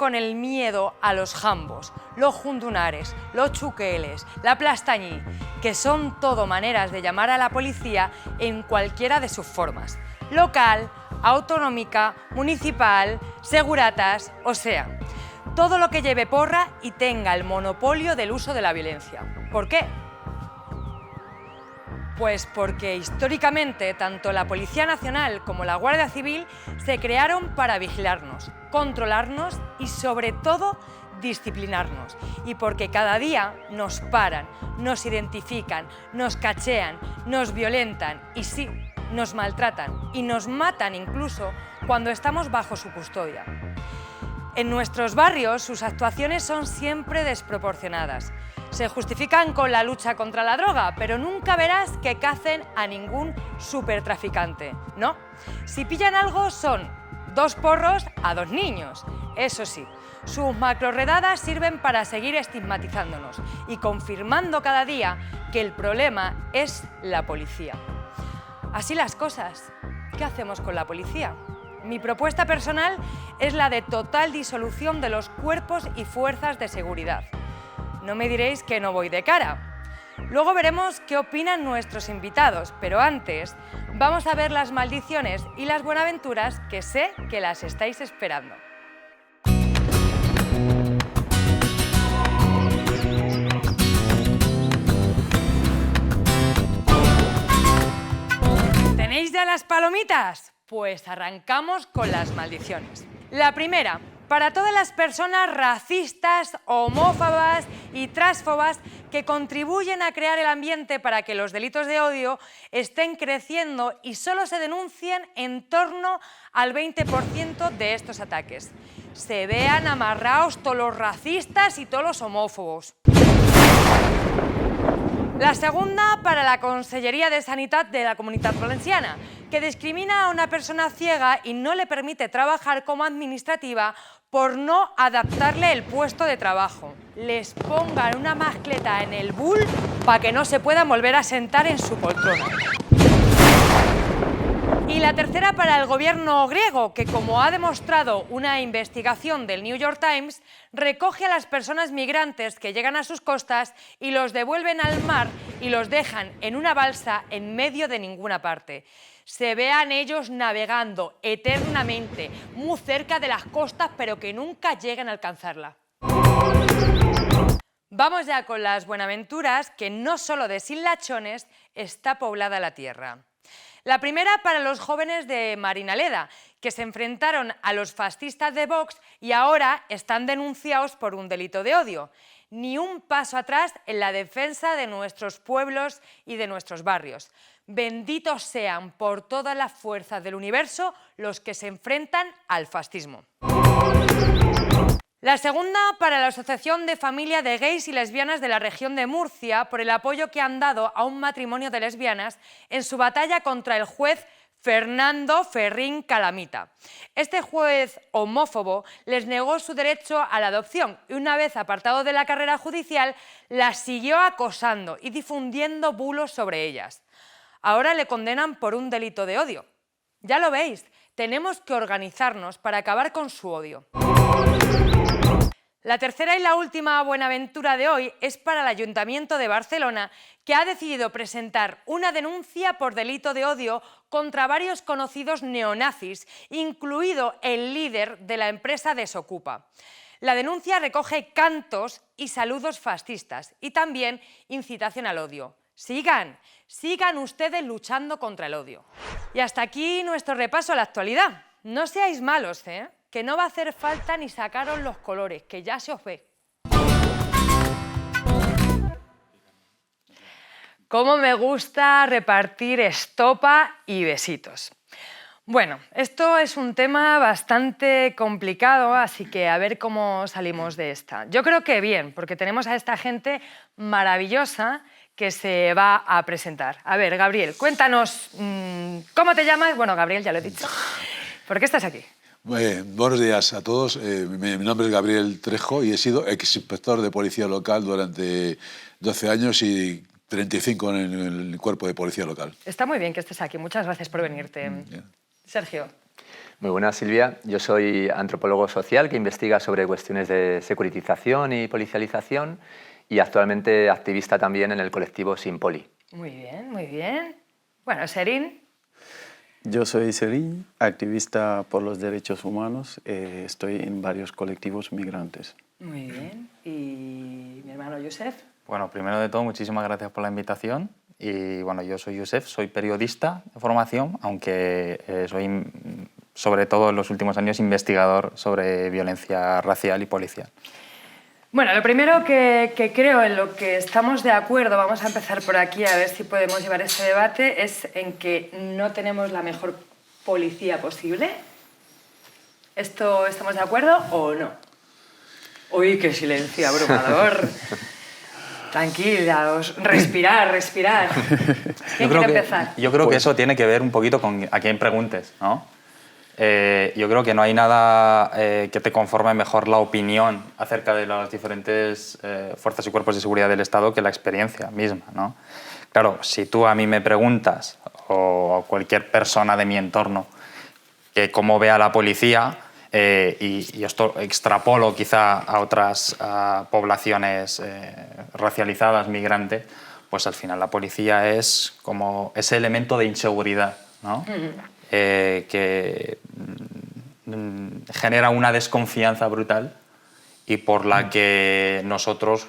con el miedo a los jambos, los jundunares, los chuqueles, la plastañí, que son todo maneras de llamar a la policía en cualquiera de sus formas: local, autonómica, municipal, seguratas, o sea, todo lo que lleve porra y tenga el monopolio del uso de la violencia. ¿Por qué? Pues porque históricamente tanto la Policía Nacional como la Guardia Civil se crearon para vigilarnos, controlarnos y sobre todo disciplinarnos. Y porque cada día nos paran, nos identifican, nos cachean, nos violentan y sí, nos maltratan y nos matan incluso cuando estamos bajo su custodia. En nuestros barrios sus actuaciones son siempre desproporcionadas. Se justifican con la lucha contra la droga, pero nunca verás que cacen a ningún supertraficante, ¿no? Si pillan algo son 2 porros a 2 niños. Eso sí, sus macrorredadas sirven para seguir estigmatizándonos y confirmando cada día que el problema es la policía. Así las cosas, ¿qué hacemos con la policía? Mi propuesta personal es la de total disolución de los cuerpos y fuerzas de seguridad. No me diréis que no voy de cara. Luego veremos qué opinan nuestros invitados, pero antes vamos a ver las maldiciones y las buenaventuras que sé que las estáis esperando. ¿Tenéis ya las palomitas? Pues arrancamos con las maldiciones. La primera, para todas las personas racistas, homófobas y transfobas que contribuyen a crear el ambiente para que los delitos de odio estén creciendo y solo se denuncien en torno al 20% de estos ataques. Se vean amarraos todos los racistas y todos los homófobos. La segunda, para la Conselleria de Sanitat de la Comunitat Valenciana, que discrimina a una persona ciega y no le permite trabajar como administrativa por no adaptarle el puesto de trabajo. Les pongan una mascleta en el bull para que no se puedan volver a sentar en su poltrona. Y la tercera, para el gobierno griego, que, como ha demostrado una investigación del New York Times, recoge a las personas migrantes que llegan a sus costas y los devuelven al mar y los dejan en una balsa en medio de ninguna parte. Se vean ellos navegando eternamente, muy cerca de las costas, pero que nunca lleguen a alcanzarla. Vamos ya con las buenaventuras, que no solo de sinlachones está poblada la tierra. La primera, para los jóvenes de Marinaleda, que se enfrentaron a los fascistas de Vox y ahora están denunciados por un delito de odio. Ni un paso atrás en la defensa de nuestros pueblos y de nuestros barrios. Benditos sean por todas las fuerzas del universo los que se enfrentan al fascismo. La segunda, para la Asociación de Familia de Gays y Lesbianas de la región de Murcia, por el apoyo que han dado a un matrimonio de lesbianas en su batalla contra el juez Fernando Ferrín Calamita. Este juez homófobo les negó su derecho a la adopción y, una vez apartado de la carrera judicial, las siguió acosando y difundiendo bulos sobre ellas. Ahora le condenan por un delito de odio. Ya lo veis, tenemos que organizarnos para acabar con su odio. La tercera y la última buenaventura de hoy es para el Ayuntamiento de Barcelona, que ha decidido presentar una denuncia por delito de odio contra varios conocidos neonazis, incluido el líder de la empresa Desokupa. La denuncia recoge cantos y saludos fascistas y también incitación al odio. Sigan ustedes luchando contra el odio. Y hasta aquí nuestro repaso a la actualidad. No seáis malos, que no va a hacer falta ni sacaros los colores, que ya se os ve. Cómo me gusta repartir estopa y besitos. Bueno, esto es un tema bastante complicado, así que a ver cómo salimos de esta. Yo creo que bien, porque tenemos a esta gente maravillosa que se va a presentar. A ver, Gabriel, cuéntanos, ¿cómo te llamas? Bueno, Gabriel, ya lo he dicho. ¿Por qué estás aquí? Buenos días a todos. Mi nombre es Gabriel Trejo y he sido exinspector de policía local durante 12 años y 35 en el cuerpo de policía local. Está muy bien que estés aquí. Muchas gracias por venirte. Bien. Sergio. Muy buenas, Silvia. Yo soy antropólogo social que investiga sobre cuestiones de securitización y policialización y actualmente activista también en el colectivo Sin Poli. Muy bien, muy bien. Bueno, Serín. Yo soy Serín, activista por los derechos humanos. Estoy en varios colectivos migrantes. Muy bien. ¿Y mi hermano Josep? Bueno, primero de todo, muchísimas gracias por la invitación. Y bueno, yo soy Josep, soy periodista de formación, aunque soy sobre todo en los últimos años investigador sobre violencia racial y policial. Bueno, lo primero que creo en lo que estamos de acuerdo, vamos a empezar por aquí a ver si podemos llevar este debate, es en que no tenemos la mejor policía posible. ¿Esto estamos de acuerdo o no? Uy, qué silencio abrumador. Tranquilaos, respirar. ¿Quién quiere empezar? Yo creo que eso tiene que ver un poquito con a quién preguntes, ¿no? Yo creo que no hay nada que te conforme mejor la opinión acerca de las diferentes fuerzas y cuerpos de seguridad del Estado que la experiencia misma, ¿no? Claro, si tú a mí me preguntas, o a cualquier persona de mi entorno, que cómo ve a la policía, y esto extrapolo quizá a otras poblaciones racializadas, migrantes, pues al final la policía es como ese elemento de inseguridad, ¿no? Que genera una desconfianza brutal y por la que nosotros,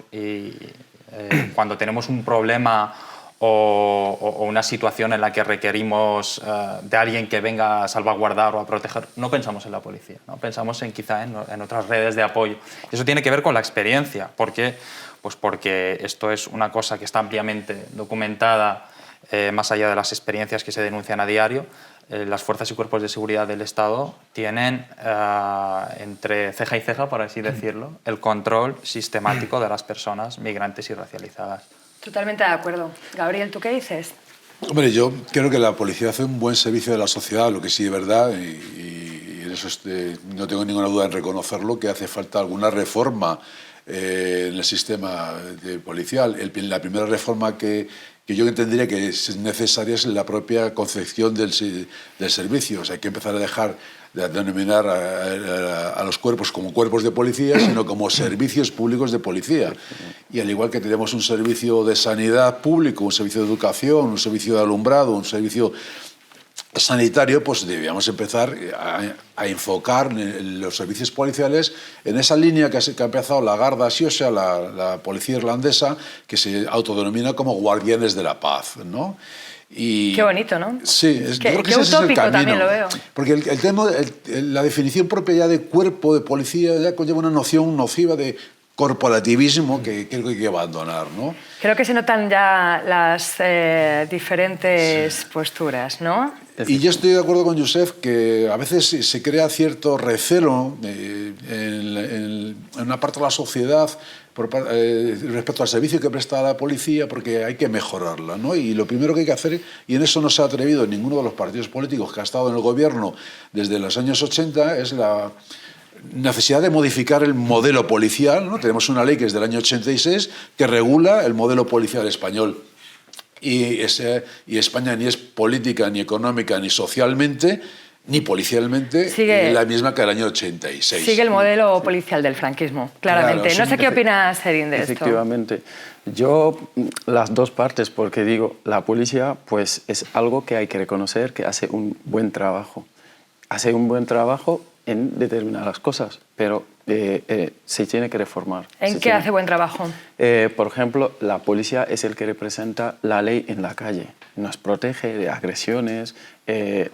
cuando tenemos un problema o una situación en la que requerimos de alguien que venga a salvaguardar o a proteger, no pensamos en la policía, ¿no? Pensamos quizá en otras redes de apoyo. Eso tiene que ver con la experiencia. ¿Por qué? Pues porque esto es una cosa que está ampliamente documentada, más allá de las experiencias que se denuncian a diario. Las fuerzas y cuerpos de seguridad del Estado tienen entre ceja y ceja, por así decirlo, el control sistemático de las personas migrantes y racializadas. Totalmente de acuerdo. Gabriel, ¿tú qué dices? Hombre, yo creo que la policía hace un buen servicio de la sociedad, lo que sí es verdad, y en eso no tengo ninguna duda en reconocerlo, que hace falta alguna reforma en el sistema policial. La primera reforma que yo entendería que es necesaria es la propia concepción del servicio. O sea, hay que empezar a dejar de denominar a los cuerpos como cuerpos de policía, sino como servicios públicos de policía. Y al igual que tenemos un servicio de sanidad público, un servicio de educación, un servicio de alumbrado, un servicio sanitario, pues debíamos empezar a enfocar los servicios policiales en esa línea que ha empezado la Garda Scioscia, la policía irlandesa, que se autodenomina como guardianes de la paz, ¿no? Y qué bonito, ¿no? Sí, qué creo que ese es el camino. También lo veo. Porque el tema, la definición propia ya de cuerpo de policía ya conlleva una noción nociva de corporativismo que creo que hay que abandonar, ¿no? Creo que se notan ya las diferentes posturas, ¿no? Y yo estoy de acuerdo con Josep que a veces se crea cierto recelo en una parte de la sociedad respecto al servicio que presta la policía, porque hay que mejorarla, ¿no? Y lo primero que hay que hacer, y en eso no se ha atrevido ninguno de los partidos políticos que ha estado en el gobierno desde los años 80, es la necesidad de modificar el modelo policial, ¿no? Tenemos una ley que es del año 86 que regula el modelo policial español. Y España ni es política, ni económica, ni socialmente, ni policialmente la misma que el año 86. Sigue el modelo policial del franquismo, claramente. Claro, no sé qué opinas, Serín, de esto. Efectivamente. Yo, las dos partes, porque digo, la policía pues, es algo que hay que reconocer que hace un buen trabajo. Hace un buen trabajo en determinadas cosas, pero se tiene que reformar. ¿En qué hace buen trabajo? Por ejemplo, la policía es el que representa la ley en la calle. Nos protege de agresiones,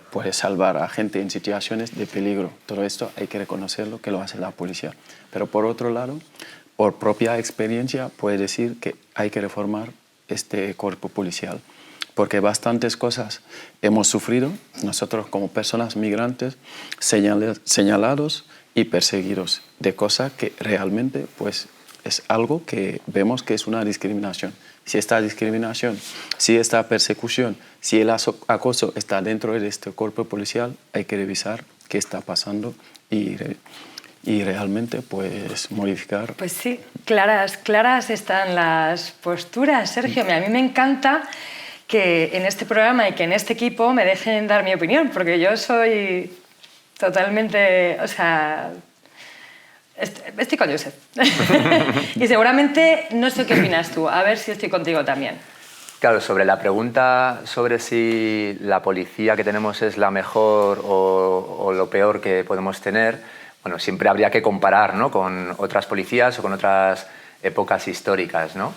puede salvar a gente en situaciones de peligro. Todo esto hay que reconocerlo, que lo hace la policía. Pero por otro lado, por propia experiencia, puede decir que hay que reformar este cuerpo policial. Porque bastantes cosas hemos sufrido, nosotros como personas migrantes, señalados y perseguidos de cosas que realmente pues, es algo que vemos que es una discriminación. Si esta discriminación, si esta persecución, si el acoso está dentro de este cuerpo policial, hay que revisar qué está pasando y realmente pues modificar. Pues sí, claras están las posturas, Sergio. A mí me encanta que en este programa y que en este equipo me dejen dar mi opinión, porque yo soy totalmente, o sea, estoy con Josep. Y seguramente, no sé qué opinas tú, a ver si estoy contigo también. Claro, sobre la pregunta sobre si la policía que tenemos es la mejor o lo peor que podemos tener, bueno, siempre habría que comparar, ¿no?, con otras policías o con otras épocas históricas, ¿no?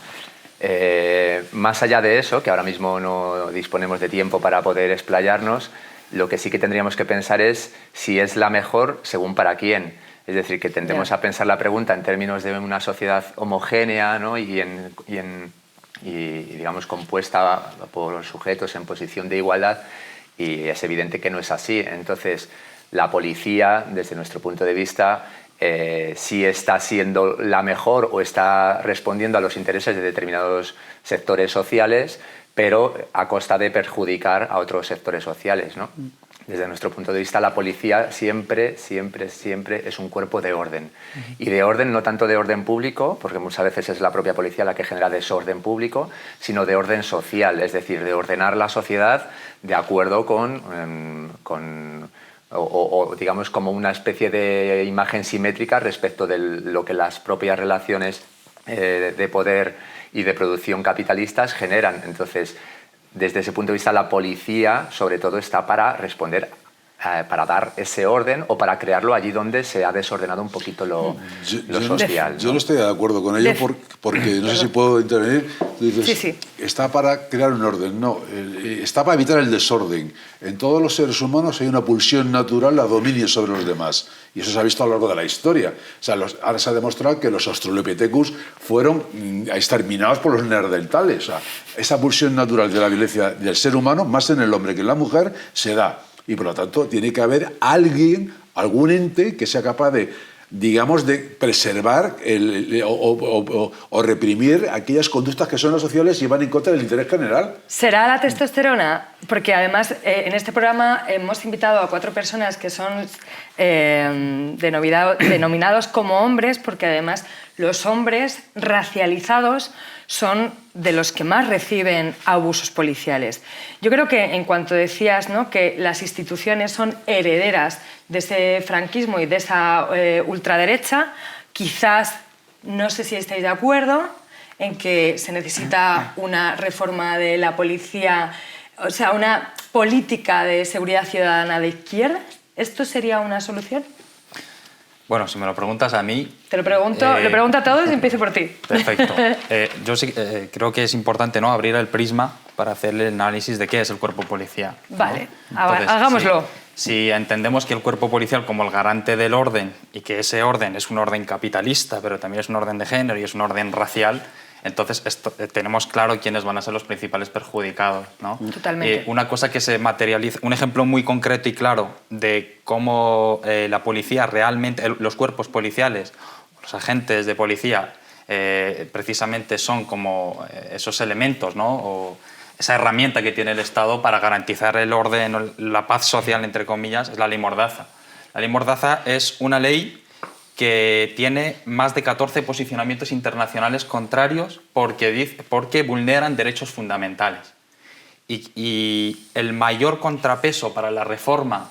Más allá de eso, que ahora mismo no disponemos de tiempo para poder explayarnos, lo que sí que tendríamos que pensar es si es la mejor según para quién. Es decir, que tendemos a pensar la pregunta en términos de una sociedad homogénea, ¿no?, y digamos compuesta por sujetos en posición de igualdad, y es evidente que no es así. Entonces, la policía, desde nuestro punto de vista, sí está siendo la mejor o está respondiendo a los intereses de determinados sectores sociales, pero a costa de perjudicar a otros sectores sociales, ¿no? Desde nuestro punto de vista, la policía siempre es un cuerpo de orden. Y de orden, no tanto de orden público, porque muchas veces es la propia policía la que genera desorden público, sino de orden social, es decir, de ordenar la sociedad de acuerdo o digamos como una especie de imagen simétrica respecto de lo que las propias relaciones de poder y de producción capitalistas generan. Entonces, desde ese punto de vista, la policía sobre todo está para responder, para dar ese orden o para crearlo allí donde se ha desordenado un poquito lo social, ¿no? Yo no estoy de acuerdo con ello porque no sé si puedo intervenir. Dices, Sí. está para crear un orden. No, está para evitar el desorden. En todos los seres humanos hay una pulsión natural a dominio sobre los demás. Y eso se ha visto a lo largo de la historia. O sea, ahora se ha demostrado que los Australopithecus fueron exterminados por los neandertales. O sea, esa pulsión natural de la violencia del ser humano, más en el hombre que en la mujer, se da. Y por lo tanto tiene que haber alguien, algún ente que sea capaz de, digamos, de preservar o reprimir aquellas conductas que son asociales y van en contra del interés general. ¿Será la testosterona? Porque además en este programa hemos invitado a 4 personas que son denominados como hombres, porque además los hombres racializados son de los que más reciben abusos policiales. Yo creo que en cuanto decías, ¿no?, que las instituciones son herederas de ese franquismo y de esa ultraderecha, quizás, no sé si estáis de acuerdo, en que se necesita una reforma de la policía, o sea, una política de seguridad ciudadana de izquierdas. ¿Esto sería una solución? Bueno, si me lo preguntas a mí... Te lo pregunto a todos y empiezo por ti. Perfecto. Yo sí creo que es importante, ¿no?, abrir el prisma para hacer el análisis de qué es el cuerpo policial, ¿no? Vale, Entonces, hagámoslo. Si entendemos que el cuerpo policial como el garante del orden y que ese orden es un orden capitalista, pero también es un orden de género y es un orden racial, entonces tenemos claro quiénes van a ser los principales perjudicados, ¿no? Totalmente. Una cosa que se materializa, un ejemplo muy concreto y claro de cómo la policía realmente, los cuerpos policiales, los agentes de policía, precisamente son como esos elementos, ¿no?, o esa herramienta que tiene el Estado para garantizar el orden, la paz social, entre comillas, es la ley Mordaza. La ley Mordaza es una ley que tiene más de 14 posicionamientos internacionales contrarios porque vulneran derechos fundamentales. Y el mayor contrapeso para la reforma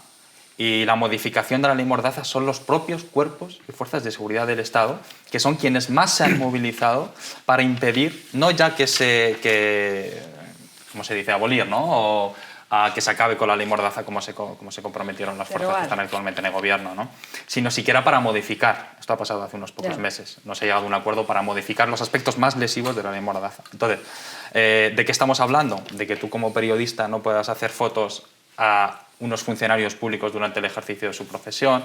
y la modificación de la ley Mordaza son los propios cuerpos y fuerzas de seguridad del Estado, que son quienes más se han movilizado para impedir, no ya ¿cómo se dice?, abolir, ¿no?, o a que se acabe con la ley Mordaza como se comprometieron las fuerzas que están actualmente en el gobierno, ¿no?, sino siquiera para modificar. Esto ha pasado hace unos pocos meses. No se ha llegado a un acuerdo para modificar los aspectos más lesivos de la ley Mordaza. Entonces, ¿de qué estamos hablando? De que tú como periodista no puedas hacer fotos a unos funcionarios públicos durante el ejercicio de su profesión,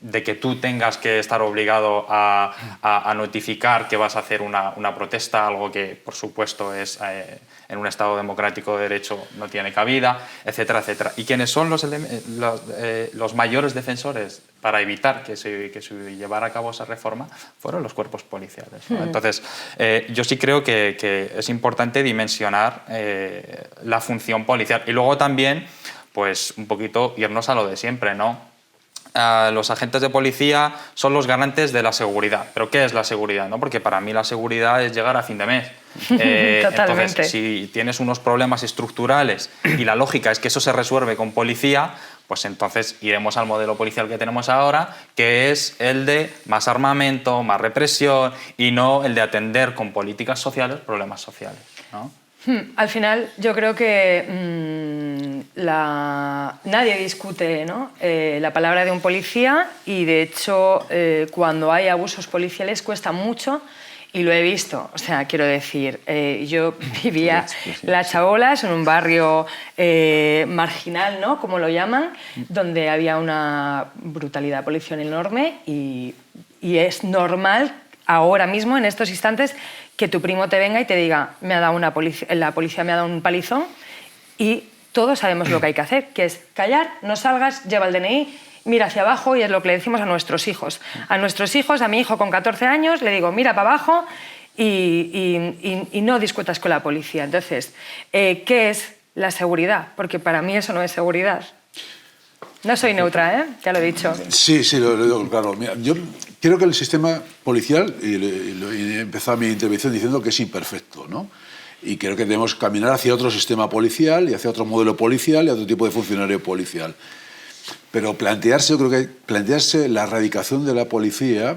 de que tú tengas que estar obligado a notificar que vas a hacer una protesta, algo que, por supuesto, en un Estado democrático de derecho no tiene cabida, etcétera, etcétera. ¿Y quiénes son los mayores defensores para evitar que se llevara a cabo esa reforma? Fueron los cuerpos policiales, ¿no? Entonces, yo sí creo que es importante dimensionar la función policial. Y luego también, pues, un poquito irnos a lo de siempre, ¿no? Los agentes de policía son los garantes de la seguridad. ¿Pero qué es la seguridad, no? Porque para mí la seguridad es llegar a fin de mes. Totalmente. Entonces, si tienes unos problemas estructurales y la lógica es que eso se resuelve con policía, pues entonces iremos al modelo policial que tenemos ahora, que es el de más armamento, más represión y no el de atender con políticas sociales problemas sociales, ¿no? Al final, yo creo que nadie discute, ¿no? La palabra de un policía y, de hecho, cuando hay abusos policiales cuesta mucho y lo he visto. O sea, quiero decir, yo vivía en Las Chabolas, en un barrio marginal, ¿no? Como lo llaman, donde había una brutalidad policial enorme y es normal ahora mismo, en estos instantes, que tu primo te venga y te diga la policía me ha dado un palizón, y todos sabemos lo que hay que hacer, que es callar, no salgas, lleva el DNI, mira hacia abajo, y es lo que le decimos a nuestros hijos. A nuestros hijos, a mi hijo con 14 años, le digo, mira para abajo y no discutas con la policía. Entonces, ¿qué es la seguridad? Porque para mí eso no es seguridad. No soy neutra, ¿eh? Ya lo he dicho. Sí, lo digo, claro. Mira, yo creo que el sistema policial, y he empezado mi intervención diciendo que es imperfecto, ¿no? Y creo que debemos caminar hacia otro sistema policial y hacia otro modelo policial y otro tipo de funcionario policial. Pero yo creo que plantearse la erradicación de la policía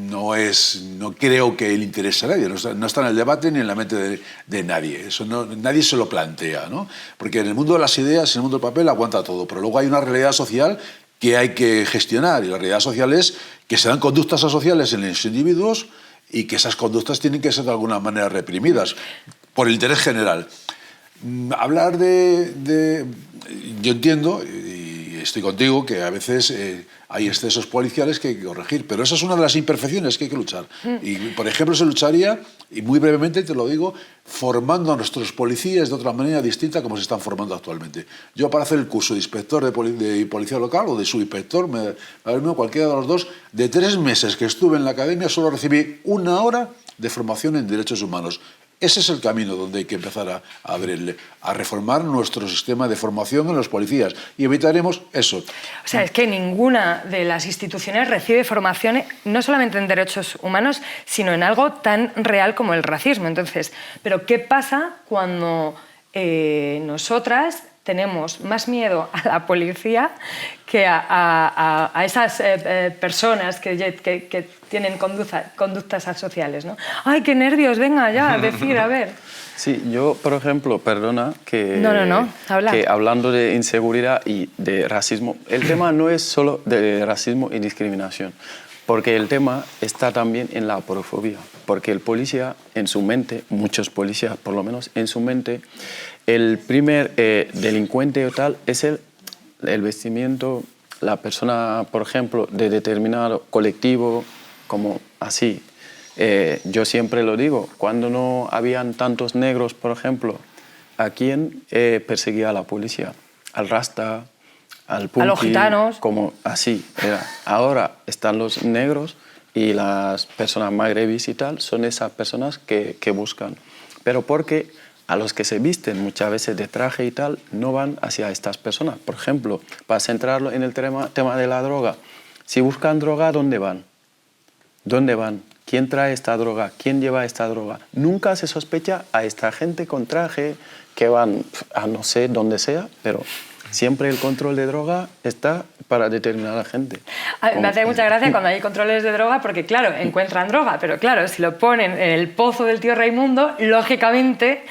no creo que le interese a nadie, no está en el debate ni en la mente de nadie. Eso nadie se lo plantea, ¿no? Porque en el mundo de las ideas, en el mundo del papel, aguanta todo, pero luego hay una realidad social que hay que gestionar, y la realidad social es que se dan conductas asociales en los individuos y que esas conductas tienen que ser de alguna manera reprimidas por el interés general. Hablar yo entiendo, y estoy contigo, que a veces hay excesos policiales que hay que corregir, pero esa es una de las imperfecciones que hay que luchar. Y, por ejemplo, se lucharía, y muy brevemente te lo digo, formando a nuestros policías de otra manera distinta como se están formando actualmente. Yo, para hacer el curso de inspector de policía local o de subinspector, cualquiera de los dos, de 3 meses que estuve en la academia, solo recibí 1 hora de formación en derechos humanos. Ese es el camino donde hay que empezar a reformar nuestro sistema de formación en los policías, y evitaremos eso. O sea, es que ninguna de las instituciones recibe formación no solamente en derechos humanos, sino en algo tan real como el racismo. Entonces, ¿pero qué pasa cuando nosotras tenemos más miedo a la policía que a esas personas que tienen conductas asociales, ¿no? ¡Ay, qué nervios! Venga ya, decir, a ver. Sí, yo, por ejemplo, perdona que... No, habla. Que hablando de inseguridad y de racismo, el tema no es solo de racismo y discriminación, porque el tema está también en la aporofobia, porque el policía, en su mente, muchos policías por lo menos, en su mente, el primer delincuente o tal es el vestimiento, la persona, por ejemplo, de determinado colectivo, como así. Yo siempre lo digo, cuando no habían tantos negros, por ejemplo, ¿a quién perseguía la policía? Al rasta, al punky, a los gitanos. Como así era. Ahora están los negros y las personas magrebis y tal, son esas personas que buscan. Pero porque a los que se visten muchas veces de traje y tal, no van hacia estas personas. Por ejemplo, para centrarlo en el tema de la droga, si buscan droga, ¿dónde van? ¿Dónde van? ¿Quién trae esta droga? ¿Quién lleva esta droga? Nunca se sospecha a esta gente con traje que van a no sé dónde sea, pero siempre el control de droga está para determinada gente. Me hace mucha gracia cuando hay controles de droga porque, claro, encuentran droga, pero claro, si lo ponen en el pozo del tío Raimundo, lógicamente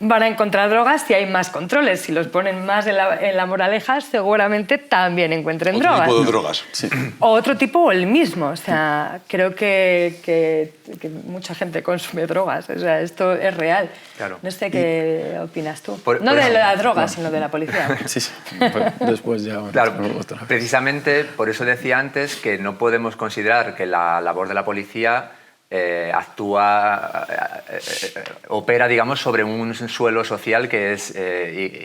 van a encontrar drogas si hay más controles. Si los ponen más en la Moraleja, seguramente también encuentren drogas. Otro tipo de drogas. Sí. O otro tipo o el mismo. O sea, creo que mucha gente consume drogas. O sea, esto es real. Claro. No sé qué opinas tú. Por no de eso, la droga, sino de la policía. Sí. Después ya... Claro, precisamente por eso decía antes que no podemos considerar que la labor de la policía opera, digamos, sobre un suelo social que es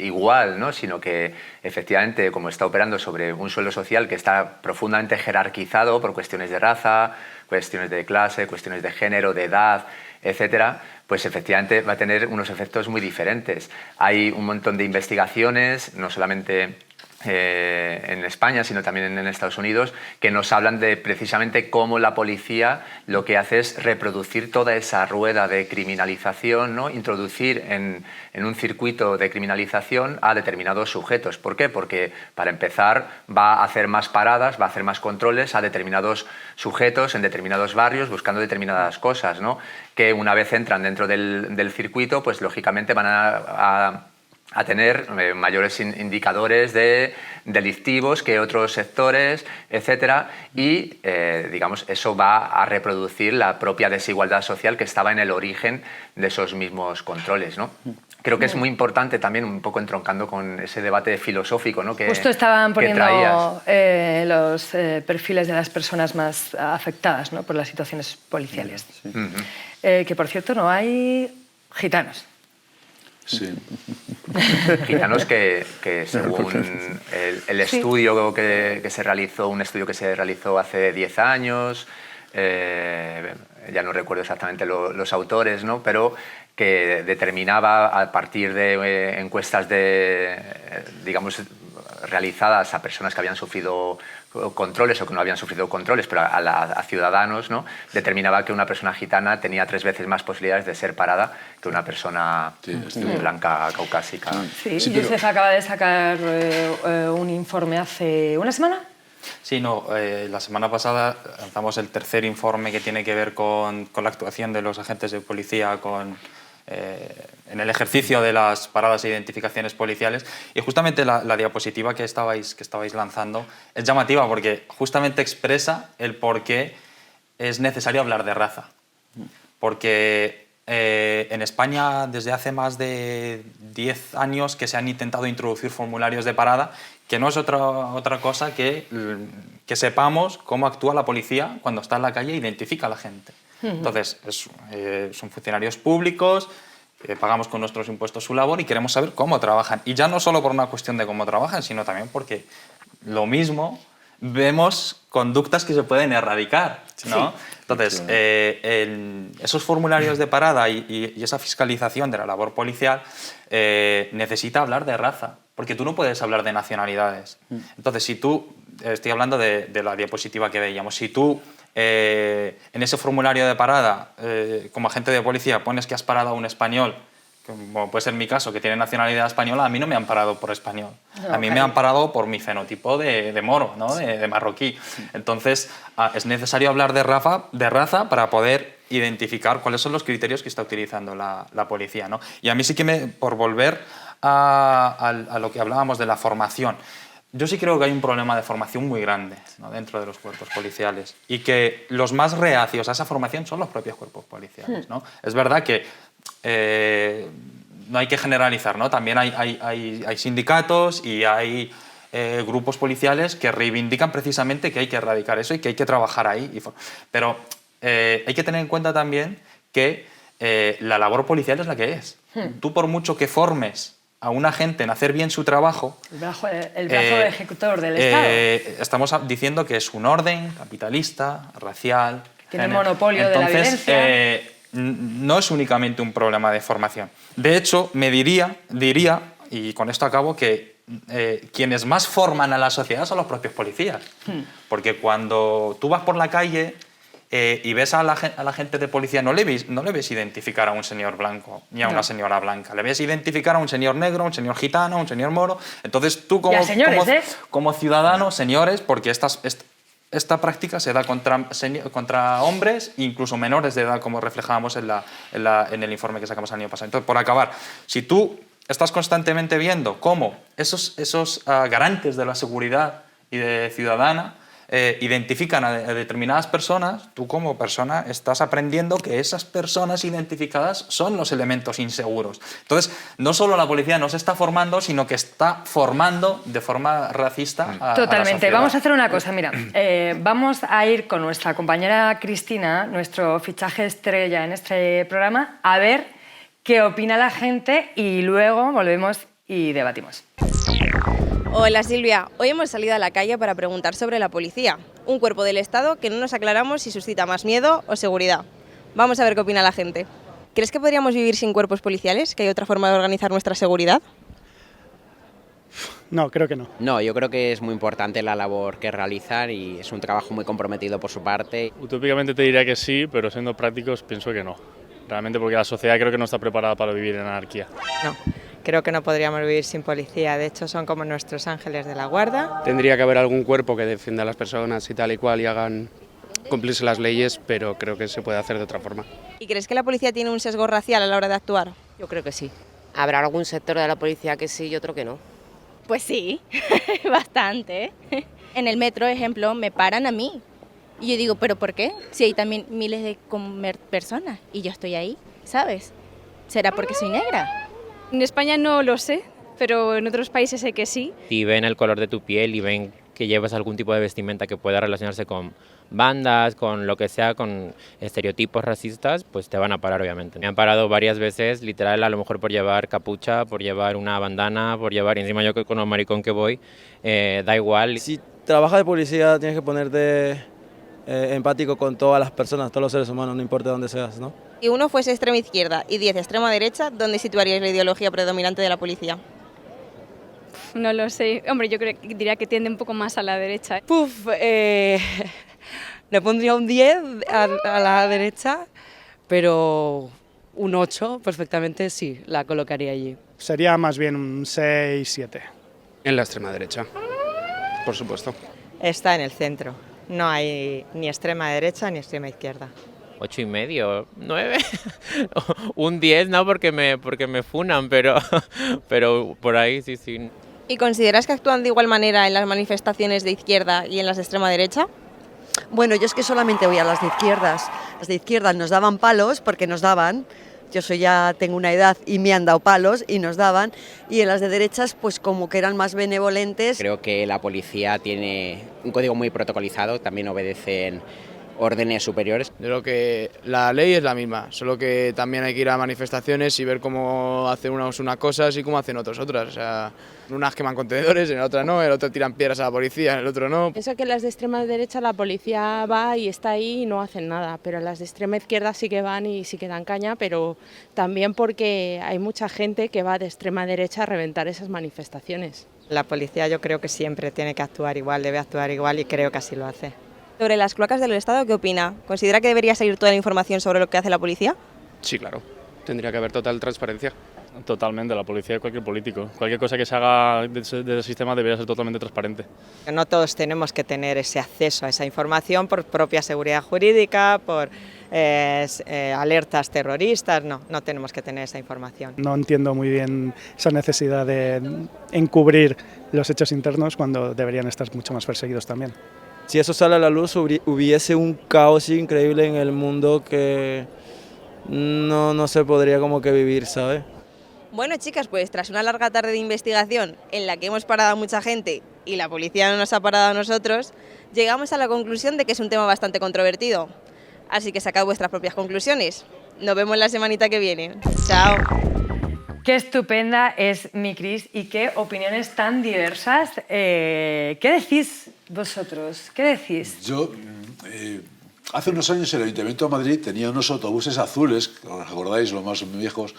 igual, ¿no? Sino que efectivamente, como está operando sobre un suelo social que está profundamente jerarquizado por cuestiones de raza, cuestiones de clase, cuestiones de género, de edad, etcétera, pues efectivamente va a tener unos efectos muy diferentes. Hay un montón de investigaciones, no solamente en España, sino también en Estados Unidos, que nos hablan de precisamente cómo la policía lo que hace es reproducir toda esa rueda de criminalización, ¿no? Introducir en un circuito de criminalización a determinados sujetos. ¿Por qué? Porque, para empezar, va a hacer más paradas, va a hacer más controles a determinados sujetos en determinados barrios buscando determinadas cosas, ¿no? Que una vez entran dentro del circuito, pues lógicamente van a tener mayores indicadores delictivos que otros sectores, etcétera, y digamos, eso va a reproducir la propia desigualdad social que estaba en el origen de esos mismos controles, ¿no? Creo que es muy importante también, un poco entroncando con ese debate filosófico, ¿no? Justo estaban poniendo los perfiles de las personas más afectadas, ¿no? Por las situaciones policiales. Sí. Que, por cierto, no hay gitanos. Sí. Gitanos que según el estudio que se realizó, un estudio que se realizó hace 10 años, ya no recuerdo exactamente los autores, ¿no? Pero que determinaba, a partir de encuestas digamos, realizadas a personas que habían sufrido controles o que no habían sufrido controles, pero a ciudadanos, ¿no? Determinaba que una persona gitana tenía 3 veces más posibilidades de ser parada que una persona blanca, caucásica. Sí, sí, Youssef acaba de sacar un informe hace una semana. Sí, no, la semana pasada lanzamos el tercer informe que tiene que ver con la actuación de los agentes de policía en el ejercicio de las paradas e identificaciones policiales, y justamente la diapositiva que estabais lanzando es llamativa porque justamente expresa el por qué es necesario hablar de raza. Porque en España desde hace más de 10 años que se han intentado introducir formularios de parada, que no es otra cosa que sepamos cómo actúa la policía cuando está en la calle e identifica a la gente. Entonces, son funcionarios públicos, pagamos con nuestros impuestos su labor y queremos saber cómo trabajan. Y ya no solo por una cuestión de cómo trabajan, sino también porque lo mismo vemos conductas que se pueden erradicar, ¿no? Sí. Entonces, esos formularios de parada y esa fiscalización de la labor policial necesita hablar de raza, porque tú no puedes hablar de nacionalidades. Entonces, si tú, estoy hablando de la diapositiva que veíamos, si tú en ese formulario de parada, como agente de policía, pones que has parado a un español, como puede ser mi caso, que tiene nacionalidad española, a mí no me han parado por español. A mí me han parado por mi fenotipo de moro, ¿no? de marroquí. Entonces, es necesario hablar de raza para poder identificar cuáles son los criterios que está utilizando la policía, ¿no? Y a mí sí que por volver a lo que hablábamos de la formación, yo sí creo que hay un problema de formación muy grande, ¿no? Dentro de los cuerpos policiales, y que los más reacios a esa formación son los propios cuerpos policiales, ¿no? Es verdad que no hay que generalizar, ¿no? También hay sindicatos y hay grupos policiales que reivindican precisamente que hay que erradicar eso y que hay que trabajar ahí. Pero hay que tener en cuenta también que la labor policial es la que es. Tú, por mucho que formes a un agente en hacer bien su trabajo, el brazo ejecutor del Estado, estamos diciendo que es un orden capitalista, racial, tiene monopolio de la violencia. No es únicamente un problema de formación. De hecho, me diría, y con esto acabo, que quienes más forman a la sociedad son los propios policías. Porque cuando tú vas por la calle y ves a la gente de policía, no le ves identificar a un señor blanco ni a una señora blanca. Le ves identificar a un señor negro, a un señor gitano, a un señor moro. Entonces tú como ciudadano, señores, porque esta práctica se da contra hombres, incluso menores de edad, como reflejábamos en el informe que sacamos el año pasado. Entonces, por acabar, si tú estás constantemente viendo cómo esos garantes de la seguridad y de ciudadana identifican a determinadas personas, tú como persona estás aprendiendo que esas personas identificadas son los elementos inseguros. Entonces, no solo la policía no se está formando, sino que está formando de forma racista Totalmente. A la sociedad. Vamos a hacer una cosa, mira, vamos a ir con nuestra compañera Cristina, nuestro fichaje estrella en este programa, a ver qué opina la gente y luego volvemos y debatimos. Hola Silvia, hoy hemos salido a la calle para preguntar sobre la policía, un cuerpo del Estado que no nos aclaramos si suscita más miedo o seguridad. Vamos a ver qué opina la gente. ¿Crees que podríamos vivir sin cuerpos policiales? ¿Que hay otra forma de organizar nuestra seguridad? No, creo que no. No, yo creo que es muy importante la labor que realizan y es un trabajo muy comprometido por su parte. Utópicamente te diría que sí, pero siendo prácticos pienso que no. Realmente porque la sociedad creo que no está preparada para vivir en anarquía. No, creo que no podríamos vivir sin policía. De hecho, son como nuestros ángeles de la guarda. Tendría que haber algún cuerpo que defienda a las personas y tal y cual y hagan cumplirse las leyes, pero creo que se puede hacer de otra forma. ¿Y crees que la policía tiene un sesgo racial a la hora de actuar? Yo creo que sí. Habrá algún sector de la policía que sí y otro que no. Pues sí, bastante. En el metro, ejemplo, me paran a mí. Y yo digo, ¿pero por qué? Si hay también miles de personas y yo estoy ahí, ¿sabes? ¿Será porque soy negra? En España no lo sé, pero en otros países sé que sí. Si ven el color de tu piel y ven que llevas algún tipo de vestimenta que pueda relacionarse con bandas, con lo que sea, con estereotipos racistas, pues te van a parar, obviamente. Me han parado varias veces, literal, a lo mejor por llevar capucha, por llevar una bandana, por llevar, y encima yo con lo maricón que voy, da igual. Si trabajas de policía tienes que ponerte empático con todas las personas, todos los seres humanos, no importa dónde seas, ¿no? Si uno fuese extrema izquierda y 10 extrema derecha, ¿dónde situaríais la ideología predominante de la policía? No lo sé. Hombre, yo diría que tiende un poco más a la derecha. Le pondría un 10 a la derecha, pero un 8 perfectamente sí, la colocaría allí. Sería más bien un 6-7. En la extrema derecha, por supuesto. Está en el centro. No hay ni extrema derecha ni extrema izquierda. 8,5, 9, un 10, no porque me funan, pero por ahí sí. ¿Y consideras que actúan de igual manera en las manifestaciones de izquierda y en las de extrema derecha? Bueno, yo es que solamente voy a las de izquierdas. Las de izquierdas nos daban palos porque nos daban. Yo tengo una edad y me han dado palos y nos daban. Y en las de derechas, pues como que eran más benevolentes. Creo que la policía tiene un código muy protocolizado, también obedecen órdenes superiores. Yo creo que la ley es la misma, solo que también hay que ir a manifestaciones y ver cómo hacen unos unas cosas y cómo hacen otros otras. O sea, en unas queman contenedores, en otras no, en otro tiran piedras a la policía, en el otro no. Pienso que en las de extrema derecha la policía va y está ahí y no hacen nada, pero en las de extrema izquierda sí que van y sí que dan caña, pero también porque hay mucha gente que va de extrema derecha a reventar esas manifestaciones. La policía yo creo que siempre tiene que actuar igual, debe actuar igual y creo que así lo hace. Sobre las cloacas del Estado, ¿qué opina? ¿Considera que debería salir toda la información sobre lo que hace la policía? Sí, claro. Tendría que haber total transparencia. Totalmente, la policía y cualquier político. Cualquier cosa que se haga del sistema debería ser totalmente transparente. No todos tenemos que tener ese acceso a esa información por propia seguridad jurídica, por alertas terroristas, no tenemos que tener esa información. No entiendo muy bien esa necesidad de encubrir los hechos internos cuando deberían estar mucho más perseguidos también. Si eso sale a la luz, hubiese un caos increíble en el mundo que no se podría como que vivir, ¿sabes? Bueno, chicas, pues tras una larga tarde de investigación en la que hemos parado a mucha gente y la policía no nos ha parado a nosotros, llegamos a la conclusión de que es un tema bastante controvertido. Así que sacad vuestras propias conclusiones. Nos vemos la semanita que viene. Chao. Qué estupenda es mi Cris y qué opiniones tan diversas. ¿Qué decís vosotros? ¿Qué decís? Yo, hace unos años el Ayuntamiento de Madrid tenía unos autobuses azules, os recordáis, los más viejos,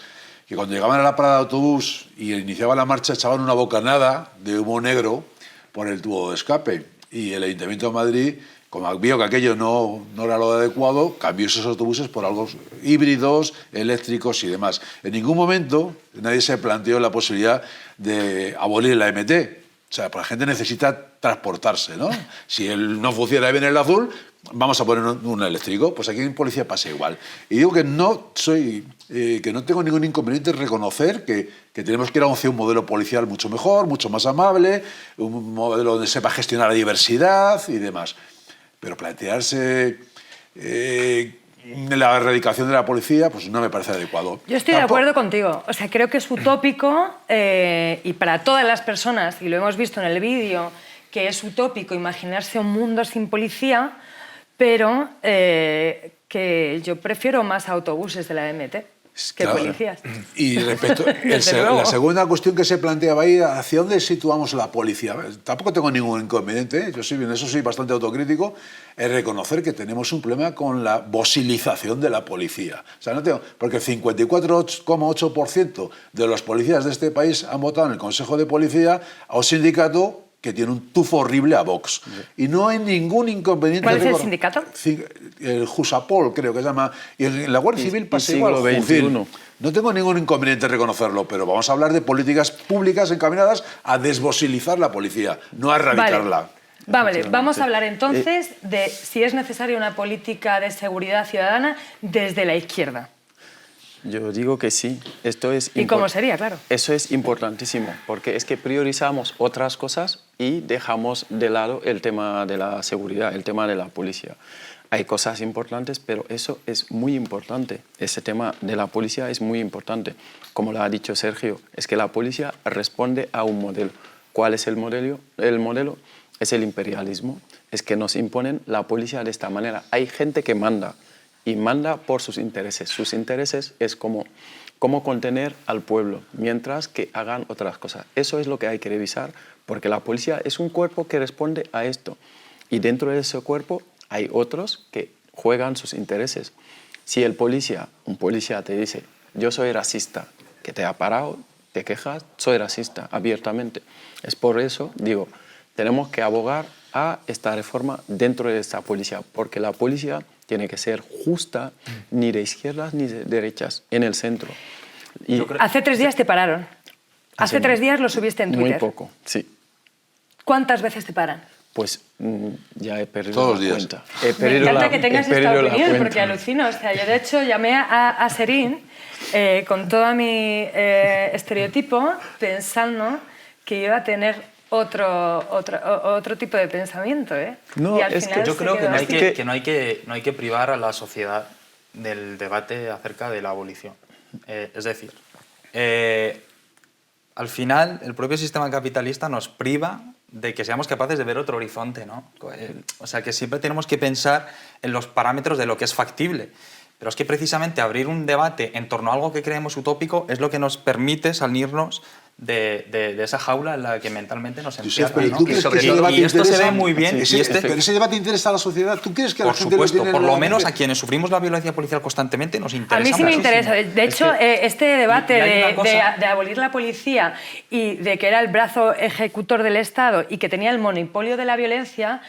que cuando llegaban a la parada de autobús y iniciaban la marcha echaban una bocanada de humo negro por el tubo de escape. Y el Ayuntamiento de Madrid, como vio que aquello no era lo adecuado, cambió esos autobuses por algo híbridos, eléctricos y demás. En ningún momento nadie se planteó la posibilidad de abolir la MT. O sea, la gente necesita transportarse, ¿no? Si no funciona bien el azul, vamos a poner un eléctrico. Pues aquí en policía pasa igual. Y digo que no tengo ningún inconveniente en reconocer que tenemos que ir hacia un modelo policial mucho mejor, mucho más amable, un modelo donde sepa gestionar la diversidad y demás. Pero plantearse la erradicación de la policía, pues no me parece adecuado. Yo estoy de acuerdo contigo. O sea, creo que es utópico y para todas las personas, y lo hemos visto en el vídeo, que es utópico imaginarse un mundo sin policía, pero que yo prefiero más autobuses de la MT. que policías. Y respecto la segunda cuestión que se planteaba ahí, ¿hacia dónde situamos la policía? Tampoco tengo ningún inconveniente, ¿eh? Yo en eso soy bastante autocrítico, es reconocer que tenemos un problema con la bosilización de la policía. O sea, porque el 54,8% de los policías de este país han votado en el Consejo de Policía a un sindicato que tiene un tufo horrible a Vox. Y no hay ningún inconveniente. ¿Cuál es el sindicato? El Jusapol, creo que se llama. Y en la Guardia Civil pasa igual. No tengo ningún inconveniente en reconocerlo, pero vamos a hablar de políticas públicas encaminadas a desbosilizar la policía, no a erradicarla. Vale, vamos a hablar entonces de si es necesaria una política de seguridad ciudadana desde la izquierda. Yo digo que sí. Esto es ¿Y cómo sería, claro? Eso es importantísimo, porque es que priorizamos otras cosas y dejamos de lado el tema de la seguridad, el tema de la policía. Hay cosas importantes, pero eso es muy importante. Ese tema de la policía es muy importante. Como lo ha dicho Sergio, es que la policía responde a un modelo. ¿Cuál es el modelo? El modelo es el imperialismo. Es que nos imponen la policía de esta manera. Hay gente que manda. Y manda por sus intereses. Sus intereses es cómo contener al pueblo, mientras que hagan otras cosas. Eso es lo que hay que revisar, porque la policía es un cuerpo que responde a esto. Y dentro de ese cuerpo hay otros que juegan sus intereses. Si un policía te dice, yo soy racista, que te ha parado, te quejas, soy racista, abiertamente. Es por eso, digo, tenemos que abogar a esta reforma dentro de esta policía, porque la policía tiene que ser justa, ni de izquierdas ni de derechas, en el centro. Y hace 3 días te pararon. Hace 3 días lo subiste en Twitter. Muy poco, sí. ¿Cuántas veces te paran? Pues ya he perdido todos la los cuenta. Me encanta que tengas esta opinión, porque alucino. O sea, yo de hecho llamé a Serín con todo mi estereotipo, pensando que iba a tener otro tipo de pensamiento, ¿eh? No, y al es final que yo creo que no hay que privar a la sociedad del debate acerca de la abolición. Es decir, al final el propio sistema capitalista nos priva de que seamos capaces de ver otro horizonte, ¿no? O sea, que siempre tenemos que pensar en los parámetros de lo que es factible. Pero es que precisamente abrir un debate en torno a algo que creemos utópico es lo que nos permite salirnos de esa jaula en la que mentalmente nos encierra, ¿no? Y esto se ve muy bien. Pero ese debate interesa a la sociedad. ¿Tú crees que la gente por supuesto, lo tiene por lo menos a quienes sufrimos la violencia policial constantemente nos interesa. A mí sí me interesa. De hecho, este debate de abolir la policía y de que era el brazo ejecutor del Estado y que tenía el monopolio de la violencia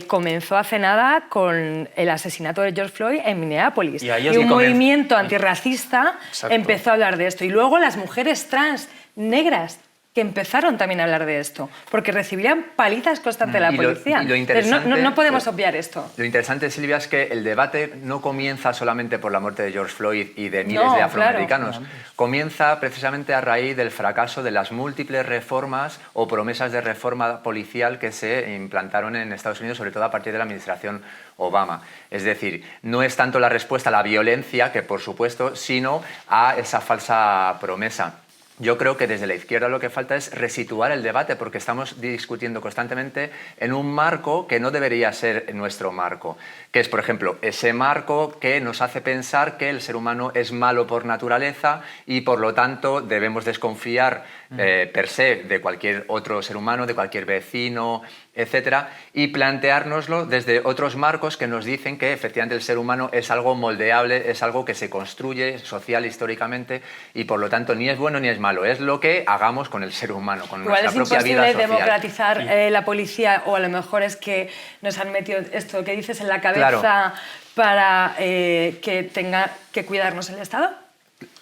comenzó hace nada con el asesinato de George Floyd en Minneapolis. Y un movimiento antirracista empezó a hablar de esto. Y luego las mujeres trans negras que empezaron también a hablar de esto, porque recibían palizas constantes de la policía. No podemos obviar esto. Lo interesante, Silvia, es que el debate no comienza solamente por la muerte de George Floyd y de miles de afroamericanos. Claro. Comienza precisamente a raíz del fracaso de las múltiples reformas o promesas de reforma policial que se implantaron en Estados Unidos, sobre todo a partir de la administración Obama. Es decir, no es tanto la respuesta a la violencia, que por supuesto, sino a esa falsa promesa. Yo creo que desde la izquierda lo que falta es resituar el debate, porque estamos discutiendo constantemente en un marco que no debería ser nuestro marco, que es, por ejemplo, ese marco que nos hace pensar que el ser humano es malo por naturaleza y, por lo tanto, debemos desconfiar per se de cualquier otro ser humano, de cualquier vecino, etcétera, y planteárnoslo desde otros marcos que nos dicen que efectivamente el ser humano es algo moldeable, es algo que se construye social, históricamente, y por lo tanto ni es bueno ni es malo, es lo que hagamos con el ser humano, con nuestra propia vida social. Es imposible democratizar la policía, o a lo mejor es que nos han metido esto que dices en la cabeza para que tenga que cuidarnos el Estado.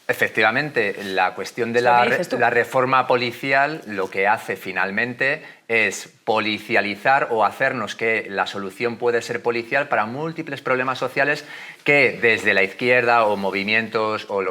Efectivamente, la cuestión de la reforma policial lo que hace finalmente es policializar o hacernos que la solución puede ser policial para múltiples problemas sociales que desde la izquierda o movimientos o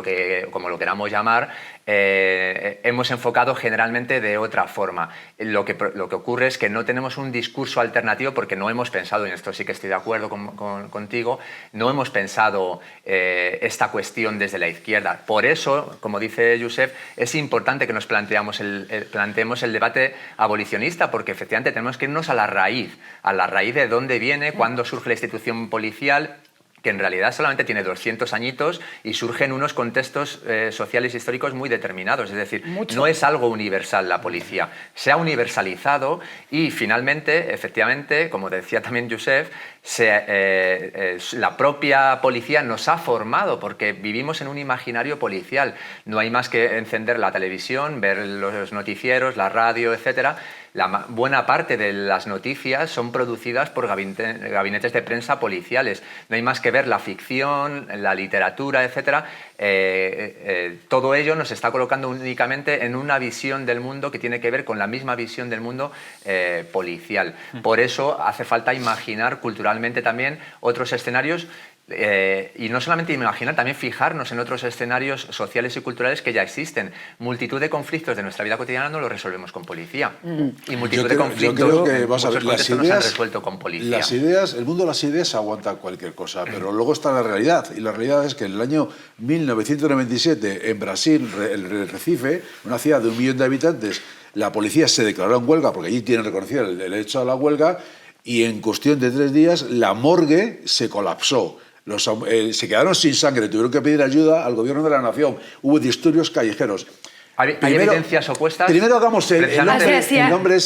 como lo queramos llamar, hemos enfocado generalmente de otra forma. Lo que ocurre es que no tenemos un discurso alternativo porque no hemos pensado, y en esto sí que estoy de acuerdo contigo, no hemos pensado esta cuestión desde la izquierda. Por eso, como dice Josep, es importante que nos planteemos el debate abolicionista, porque efectivamente tenemos que irnos a la raíz de dónde viene, cuándo surge la institución policial que en realidad solamente tiene 200 añitos y surge en unos contextos sociales y históricos muy determinados. Es decir, no es algo universal la policía. Se ha universalizado y finalmente, efectivamente, como decía también Josep, la propia policía nos ha formado porque vivimos en un imaginario policial. No hay más que encender la televisión, ver los noticieros, la radio, etcétera. La buena parte de las noticias son producidas por gabinetes de prensa policiales. No hay más que ver la ficción, la literatura, etcétera. Todo ello nos está colocando únicamente en una visión del mundo que tiene que ver con la misma visión del mundo policial. Por eso hace falta imaginar culturalmente también otros escenarios. Y no solamente imaginar, también fijarnos en otros escenarios sociales y culturales que ya existen. Multitud de conflictos de nuestra vida cotidiana no los resolvemos con policía. Y multitud de conflictos yo creo que, vas a ver, las ideas, no se han resuelto con policía. Las ideas, el mundo de las ideas aguanta cualquier cosa, pero luego está la realidad. Y la realidad es que en el año 1997, en Brasil, el Recife, una ciudad de 1 millón de habitantes, la policía se declaró en huelga, porque allí tienen reconocido el derecho a la huelga, y en cuestión de 3 días la morgue se colapsó. Se quedaron sin sangre, tuvieron que pedir ayuda al gobierno de la nación, hubo disturbios callejeros. ¿Hay evidencias opuestas? Primero hagamos el hombre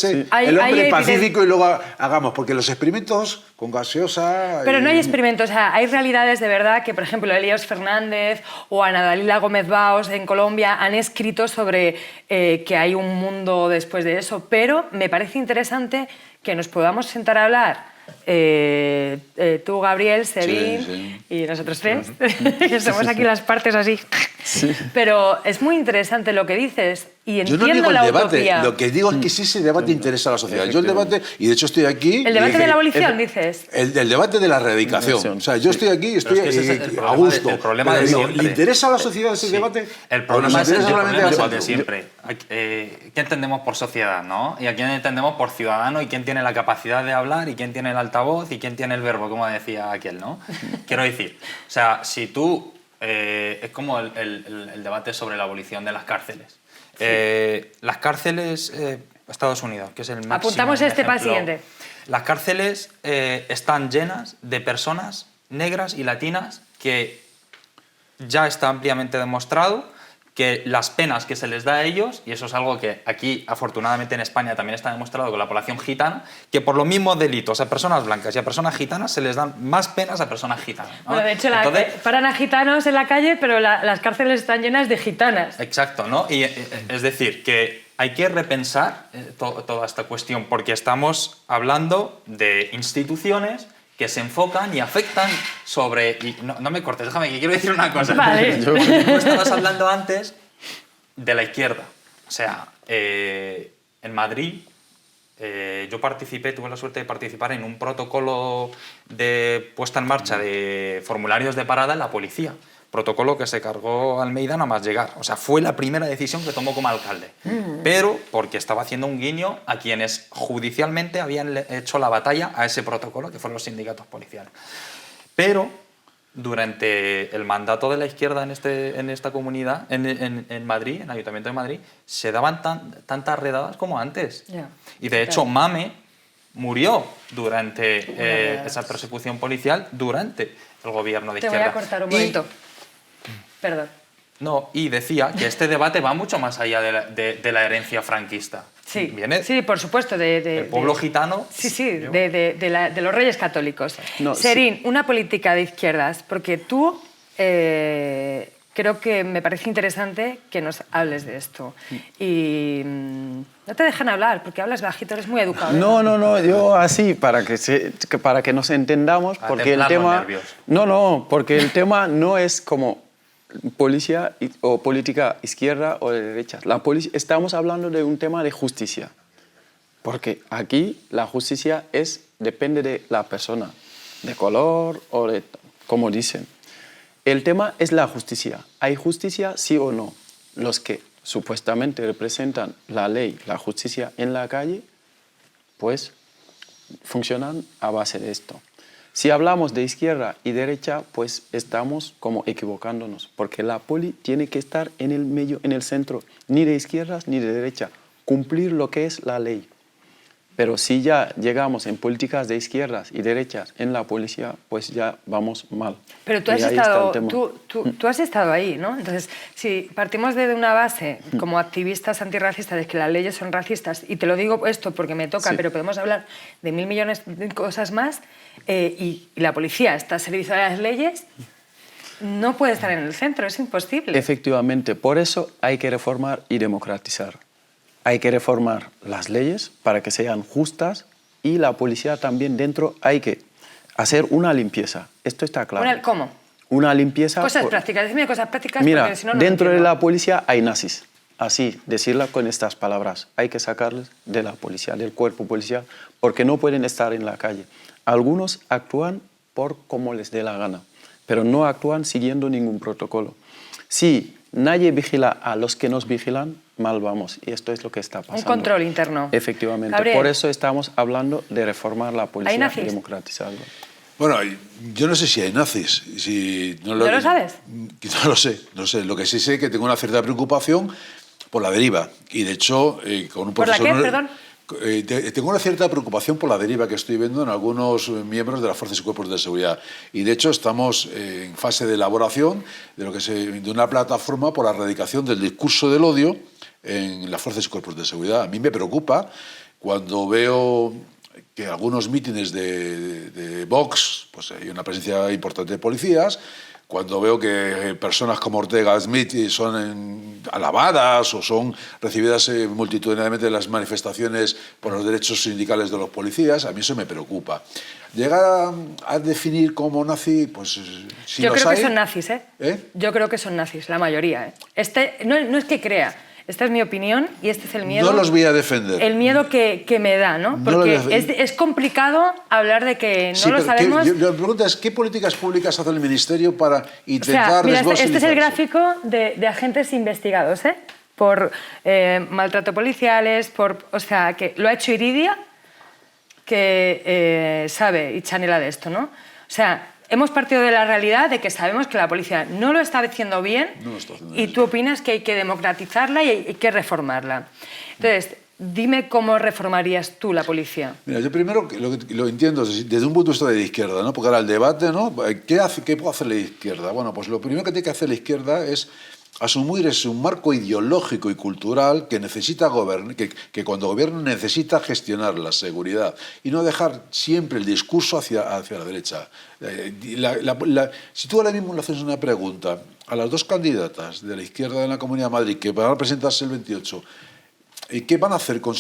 pacífico y luego hagamos, porque los experimentos con gaseosa... Pero no hay experimentos, o sea, hay realidades de verdad que, por ejemplo, Elías Fernández o Ana Dalila Gómez Baos en Colombia han escrito sobre que hay un mundo después de eso, pero me parece interesante que nos podamos sentar a hablar tú, Gabriel, Serín y nosotros tres, que somos aquí las partes así. Pero es muy interesante lo que dices y entiendo Yo no digo el debate, utopía. lo que digo es que sí ese debate interesa a la sociedad. Yo el debate, y de hecho estoy aquí... ¿El debate de la abolición, dices? El debate de la erradicación. O sea, yo estoy aquí, estoy a gusto. El problema de siempre. ¿Le interesa a la sociedad ese debate? El problema es el problema de siempre. ¿Qué entendemos por sociedad, no? Y a quién entendemos por ciudadano y quién tiene la capacidad de hablar y quién tiene el altavoz y quién tiene el verbo, como decía aquel, ¿no? Quiero decir, o sea, si tú... es como el debate sobre la abolición de las cárceles. Las cárceles, Estados Unidos, que es el máximo Apuntamos este para el siguiente. Las cárceles están llenas de personas negras y latinas que ya está ampliamente demostrado que las penas que se les da a ellos, y eso es algo que aquí afortunadamente en España también está demostrado con la población gitana, que por los mismos delitos a personas blancas y a personas gitanas se les dan más penas a personas gitanas, ¿no? Bueno, de hecho, paran a gitanos en la calle, pero las cárceles están llenas de gitanas. Exacto, ¿no? Y es decir, que hay que repensar toda esta cuestión, porque estamos hablando de instituciones que se enfocan y afectan sobre... Y no me cortes, déjame, que quiero decir una cosa. Vale. Tú estabas hablando antes de la izquierda. O sea, en Madrid yo tuve la suerte de participar en un protocolo de puesta en marcha de formularios de parada en la policía. Protocolo que se cargó Almeida nada más llegar. O sea, fue la primera decisión que tomó como alcalde. Pero porque estaba haciendo un guiño a quienes judicialmente habían hecho la batalla a ese protocolo, que fueron los sindicatos policiales. Pero durante el mandato de la izquierda en esta comunidad, en Madrid, en el Ayuntamiento de Madrid, se daban tantas redadas como antes. Y de hecho, Mame murió durante esa persecución policial durante el gobierno de izquierda. Te voy a cortar un momento. Perdón. No, y decía que este debate va mucho más allá de la herencia franquista. Sí, ¿Viene? sí, por supuesto. El pueblo gitano... Sí, de los reyes católicos. No, Serín, una política de izquierdas, porque tú creo que me parece interesante que nos hables de esto. Y no te dejan hablar, porque hablas bajito, eres muy educado. No, yo así, para que nos entendamos, porque el tema... porque el tema no es como policía o política izquierda o de derecha. Estamos hablando de un tema de justicia, porque aquí la justicia depende de la persona, de color o de... como dicen. El tema es la justicia. ¿Hay justicia, sí o no? Los que supuestamente representan la ley, la justicia en la calle, pues funcionan a base de esto. Si hablamos de izquierda y derecha, pues estamos como equivocándonos, porque la poli tiene que estar en el medio, en el centro, ni de izquierdas ni de derecha, cumplir lo que es la ley. Pero si ya llegamos en políticas de izquierdas y derechas en la policía, pues ya vamos mal. Pero tú has estado ahí, ¿no? Entonces, si partimos de una base como activistas antirracistas de que las leyes son racistas, y te lo digo esto porque me toca, pero podemos hablar de 1000 millones de cosas más, y la policía está al servicio de las leyes, no puede estar en el centro, es imposible. Efectivamente, por eso hay que reformar y democratizar. Hay que reformar las leyes para que sean justas y la policía también dentro hay que hacer una limpieza. Esto está claro. ¿Cómo? Una limpieza... Cosas prácticas, decime cosas prácticas Mira, porque si no, no dentro de entiendo. la policía hay nazis. Así, decirla con estas palabras. Hay que sacarles de la policía, del cuerpo policial, porque no pueden estar en la calle. Algunos actúan por como les dé la gana, pero no actúan siguiendo ningún protocolo. Si nadie vigila a los que nos vigilan, mal vamos. Y esto es lo que está pasando. Un control interno. Efectivamente. Gabriel. Por eso estamos hablando de reformar la policía ¿Hay nazis? y democratizarlo. Bueno, yo no sé si hay nazis. Si no ¿No lo sabes? No lo sé, no sé. Lo que sí sé es que tengo una cierta preocupación por la deriva. Y de hecho, con un profesor... ¿Por la qué? Perdón. Tengo una cierta preocupación por la deriva que estoy viendo en algunos miembros de las fuerzas y cuerpos de seguridad. Y de hecho estamos en fase de elaboración de una plataforma por la erradicación del discurso del odio en las fuerzas y cuerpos de seguridad. A mí me preocupa cuando veo que algunos mítines de Vox, pues hay una presencia importante de policías, cuando veo que personas como Ortega Smith son alabadas o son recibidas multitudinariamente en las manifestaciones por los derechos sindicales de los policías, a mí eso me preocupa. Llegar a definir como nazi, pues si Yo los creo hay, que son nazis, ¿eh? Yo creo que son nazis, la mayoría, ¿eh? No es que crea, esta es mi opinión y este es el miedo. No los voy a defender. El miedo que me da, ¿no? Porque es complicado hablar de que no lo sabemos. La pregunta es, ¿qué políticas públicas hace el Ministerio para intentar mira, este es el desvosibilizarse? gráfico de agentes investigados, ¿eh? Por maltrato policiales, o sea, que lo ha hecho Iridia, que sabe y chanela de esto, ¿no? O sea, hemos partido de la realidad de que sabemos que la policía no lo está haciendo bien y tú opinas que hay que democratizarla y hay que reformarla. Entonces, dime cómo reformarías tú la policía. Mira, yo primero lo entiendo desde un punto de vista de la izquierda, ¿no? Porque ahora el debate, ¿no? ¿Qué puede hacer la izquierda? Bueno, pues lo primero que tiene que hacer la izquierda es asumir un marco ideológico y cultural que necesita gobernar, que cuando gobierna necesita gestionar la seguridad y no dejar siempre el discurso hacia la derecha. Si tú ahora mismo le haces una pregunta a las dos candidatas de la izquierda en la Comunidad de Madrid que van a presentarse el 28, ¿qué van a hacer con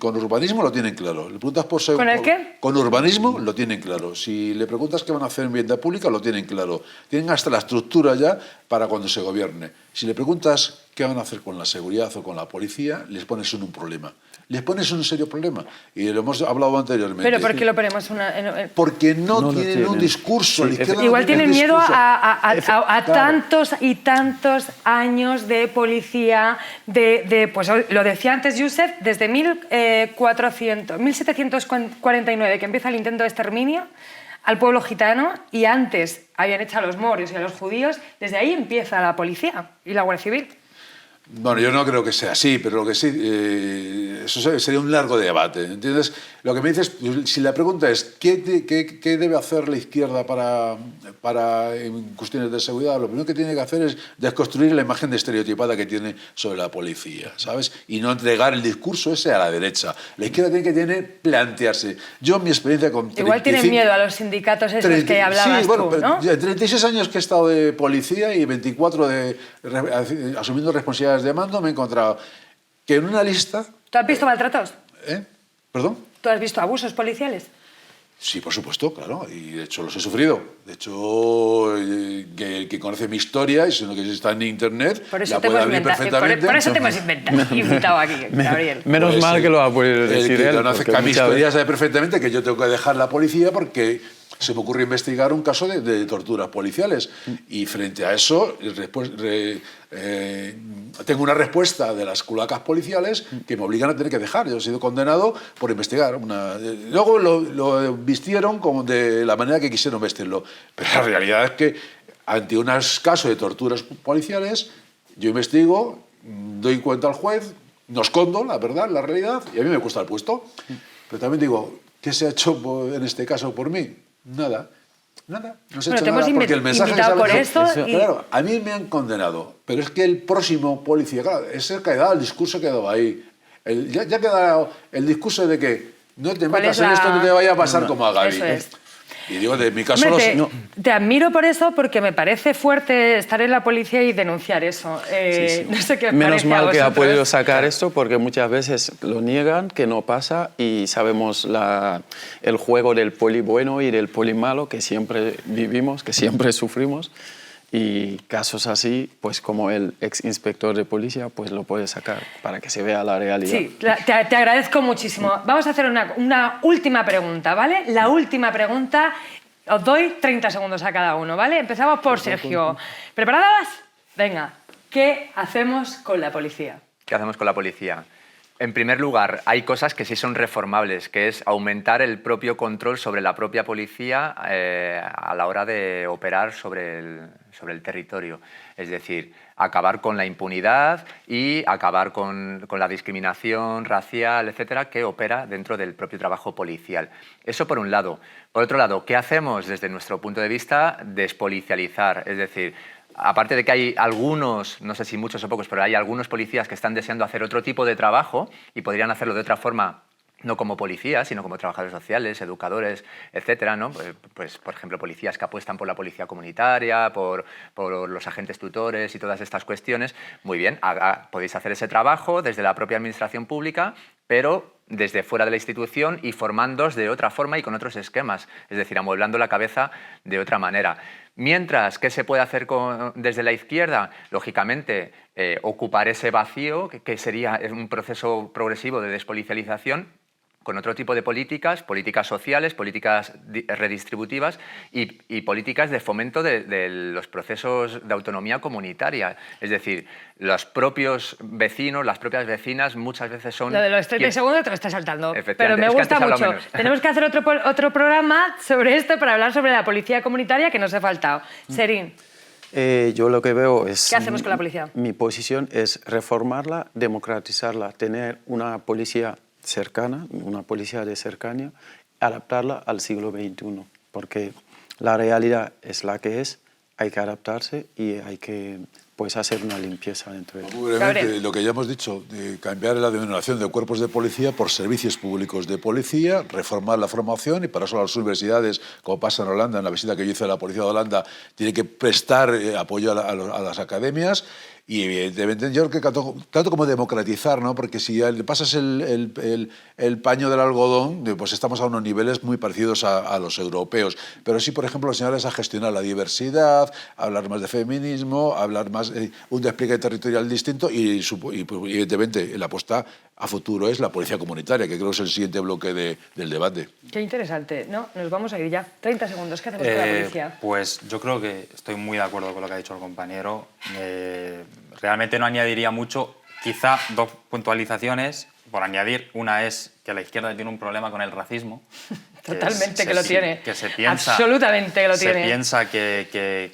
urbanismo? Lo tienen claro. ¿Le preguntas ¿Con el qué? Con urbanismo lo tienen claro. Si le preguntas qué van a hacer en vivienda pública, lo tienen claro. Tienen hasta la estructura ya para cuando se gobierne. Si le preguntas qué van a hacer con la seguridad o con la policía, les pones en un problema. Les pones en un serio problema. Y lo hemos hablado anteriormente. ¿Pero por qué lo ponemos Porque no tienen un discurso. Sí, igual tienen miedo a tantos y tantos años de policía, pues lo decía antes Josep, desde 1749, que empieza el intento de exterminio al pueblo gitano, y antes habían hecho a los moros y a los judíos, desde ahí empieza la policía y la Guardia Civil. Bueno, yo no creo que sea así, pero lo que sí, eso sería un largo debate, ¿entiendes? Lo que me dices, si la pregunta es ¿qué debe hacer la izquierda para en cuestiones de seguridad? Lo primero que tiene que hacer es desconstruir la imagen estereotipada que tiene sobre la policía, ¿sabes? Y no entregar el discurso ese a la derecha. La izquierda tiene que plantearse. Yo, en mi experiencia con 35, igual tienen miedo a los sindicatos esos que hablabas tú, ¿no? 36 años que he estado de policía y 24 asumiendo responsabilidades de mando, me he encontrado que en una lista... ¿Tú has visto maltratos? ¿Perdón? ¿Tú has visto abusos policiales? Sí, por supuesto, claro, y de hecho los he sufrido. De hecho, el que conoce mi historia, y sino que está en internet, la puede abrir perfectamente. Por eso te hemos invitado aquí, Gabriel. Menos mal que lo ha podido decir él. El que conoce mi historia sabe perfectamente que yo tengo que dejar la policía porque se me ocurre investigar un caso de torturas policiales. Y frente a eso, tengo una respuesta de las culacas policiales que me obligan a tener que dejar. Yo he sido condenado por investigar. Luego lo vistieron como de la manera que quisieron vestirlo. Pero la realidad es que ante un caso de torturas policiales, yo investigo, doy cuenta al juez, no escondo la verdad, la realidad, y a mí me cuesta el puesto. Pero también digo, ¿qué se ha hecho en este caso por mí? Nada. Nada, no se ha hecho nada porque el mensaje que por sale... esto y... Claro, a mí me han condenado, pero es que el próximo policía, claro, es el que ha dado el discurso que ha dado ahí. Ya ha quedado el discurso de que no te metas en esto, no te vaya a pasar como a Gaby. Eso es. Y digo, de mi caso... Hombre, te admiro por eso, porque me parece fuerte estar en la policía y denunciar eso. No sé qué os Menos parece a mal que ha vosotros. podido sacar esto, porque muchas veces lo niegan, que no pasa, y sabemos el juego del poli bueno y del poli malo que siempre vivimos, que siempre sufrimos. Y casos así, pues como el ex inspector de policía, pues lo puede sacar para que se vea la realidad. Sí, te agradezco muchísimo. Vamos a hacer una última pregunta, ¿vale? La última pregunta, os doy 30 segundos a cada uno, ¿vale? Empezamos por Sergio. ¿Preparadas? Venga, ¿qué hacemos con la policía? ¿Qué hacemos con la policía? En primer lugar, hay cosas que sí son reformables, que es aumentar el propio control sobre la propia policía a la hora de operar sobre el territorio. Es decir, acabar con la impunidad y acabar con la discriminación racial, etcétera, que opera dentro del propio trabajo policial. Eso por un lado. Por otro lado, ¿qué hacemos desde nuestro punto de vista? Despolicializar, es decir, aparte de que hay algunos, no sé si muchos o pocos, pero hay algunos policías que están deseando hacer otro tipo de trabajo y podrían hacerlo de otra forma, no como policías, sino como trabajadores sociales, educadores, etcétera, ¿no? Pues, por ejemplo, policías que apuestan por la policía comunitaria, por los agentes tutores y todas estas cuestiones. Muy bien, podéis hacer ese trabajo desde la propia administración pública, pero desde fuera de la institución y formándoos de otra forma y con otros esquemas, es decir, amueblando la cabeza de otra manera. Mientras, ¿qué se puede hacer desde la izquierda? Lógicamente, ocupar ese vacío, que sería un proceso progresivo de despolicialización, con otro tipo de políticas sociales, políticas redistributivas y políticas de fomento de los procesos de autonomía comunitaria. Es decir, los propios vecinos, las propias vecinas muchas veces son... Lo de los 30 segundos te lo estás saltando, pero me es que gusta antes mucho. menos. Tenemos que hacer otro programa sobre esto para hablar sobre la policía comunitaria que nos ha faltado. Serín, Yo lo que veo es... ¿qué hacemos con la policía? Mi posición es reformarla, democratizarla, tener una policía cercana, una policía de cercanía, adaptarla al siglo XXI, porque la realidad es la que es, hay que adaptarse y hay que pues, hacer una limpieza dentro de ella. Muy brevemente, lo que ya hemos dicho, de cambiar la denominación de cuerpos de policía por servicios públicos de policía, reformar la formación y para eso las universidades, como pasa en Holanda, en la visita que yo hice a la policía de Holanda, tiene que prestar apoyo a las academias. Y evidentemente yo creo que tanto como democratizar, ¿no? Porque si le pasas el paño del algodón, pues estamos a unos niveles muy parecidos a los europeos. Pero sí, por ejemplo, enseñarles a gestionar la diversidad, hablar más de feminismo, hablar más un despliegue territorial distinto y evidentemente la apuesta a futuro es la policía comunitaria, que creo que es el siguiente bloque del debate. Qué interesante, ¿no? Nos vamos a ir ya. 30 segundos, ¿qué hacemos con la policía? Pues yo creo que estoy muy de acuerdo con lo que ha dicho el compañero. Realmente no añadiría mucho, quizá dos puntualizaciones por añadir. Una es que la izquierda tiene un problema con el racismo. Totalmente que lo tiene. Que se piensa, absolutamente que lo tiene. Se piensa que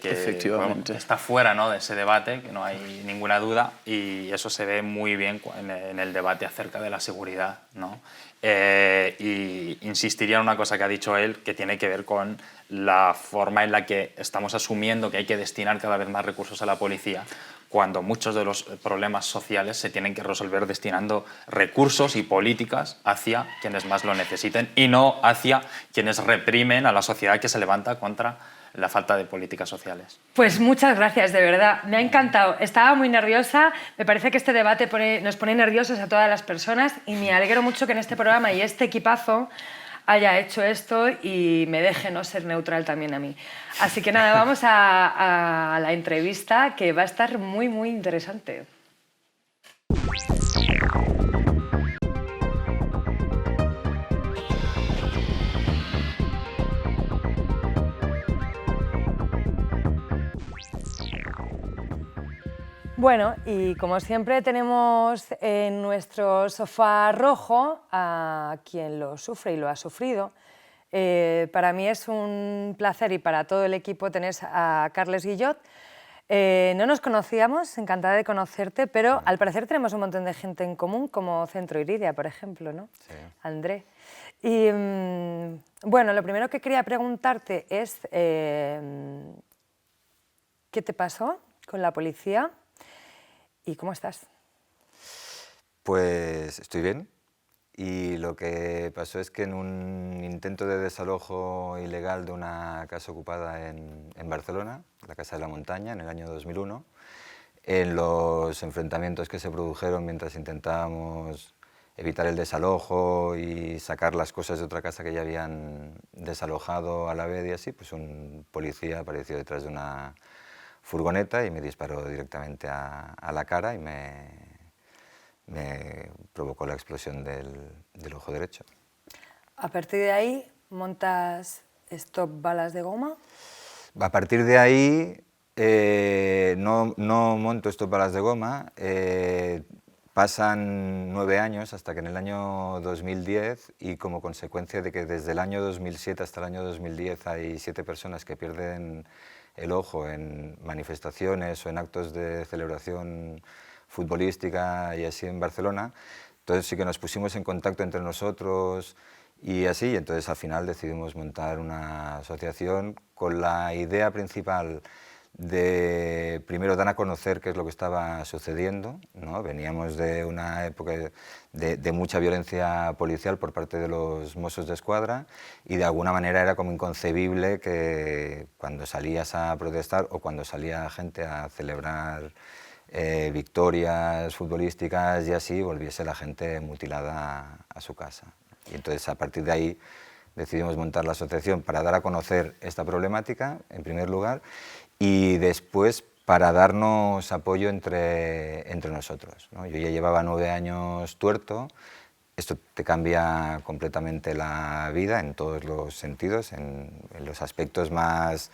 está fuera, ¿no?, de ese debate, que no hay ninguna duda, y eso se ve muy bien en el debate acerca de la seguridad, ¿no? Y insistiría en una cosa que ha dicho él, que tiene que ver con la forma en la que estamos asumiendo que hay que destinar cada vez más recursos a la policía, cuando muchos de los problemas sociales se tienen que resolver destinando recursos y políticas hacia quienes más lo necesiten y no hacia quienes reprimen a la sociedad que se levanta contra la falta de políticas sociales. Pues muchas gracias, de verdad. Me ha encantado. Estaba muy nerviosa. Me parece que este debate nos pone nerviosos a todas las personas y me alegro mucho que en este programa y este equipazo haya hecho esto y me deje no ser neutral también a mí. Así que nada, vamos a la entrevista que va a estar muy, muy interesante. Bueno, y como siempre tenemos en nuestro sofá rojo a quien lo sufre y lo ha sufrido. Para mí es un placer y para todo el equipo tener a Carles Guillot. No nos conocíamos, encantada de conocerte, pero al parecer tenemos un montón de gente en común, como Centro Iridia, por ejemplo, ¿no? Sí. André. Y bueno, lo primero que quería preguntarte es ¿qué te pasó con la policía y cómo estás? Pues estoy bien, y lo que pasó es que en un intento de desalojo ilegal de una casa ocupada en Barcelona, la Casa de la Montaña, en el año 2001, en los enfrentamientos que se produjeron mientras intentábamos evitar el desalojo y sacar las cosas de otra casa que ya habían desalojado a la vez y así, pues un policía apareció detrás de una furgoneta y me disparó directamente a la cara y me provocó la explosión del ojo derecho. A partir de ahí, ¿montas stop balas de goma? A partir de ahí no monto stop balas de goma. Pasan 9 años hasta que en el año 2010, y como consecuencia de que desde el año 2007 hasta el año 2010 hay 7 personas que pierden el ojo en manifestaciones o en actos de celebración futbolística y así en Barcelona, entonces sí que nos pusimos en contacto entre nosotros y así, y entonces al final decidimos montar una asociación con la idea principal de primero dar a conocer qué es lo que estaba sucediendo, ¿no? Veníamos de una época de mucha violencia policial por parte de los Mossos d'Esquadra y de alguna manera era como inconcebible que cuando salías a protestar o cuando salía gente a celebrar victorias futbolísticas y así, volviese la gente mutilada a su casa. Y entonces a partir de ahí decidimos montar la asociación para dar a conocer esta problemática, en primer lugar, y después para darnos apoyo entre nosotros, ¿no? Yo ya llevaba 9 años tuerto. Esto te cambia completamente la vida en todos los sentidos, en los aspectos más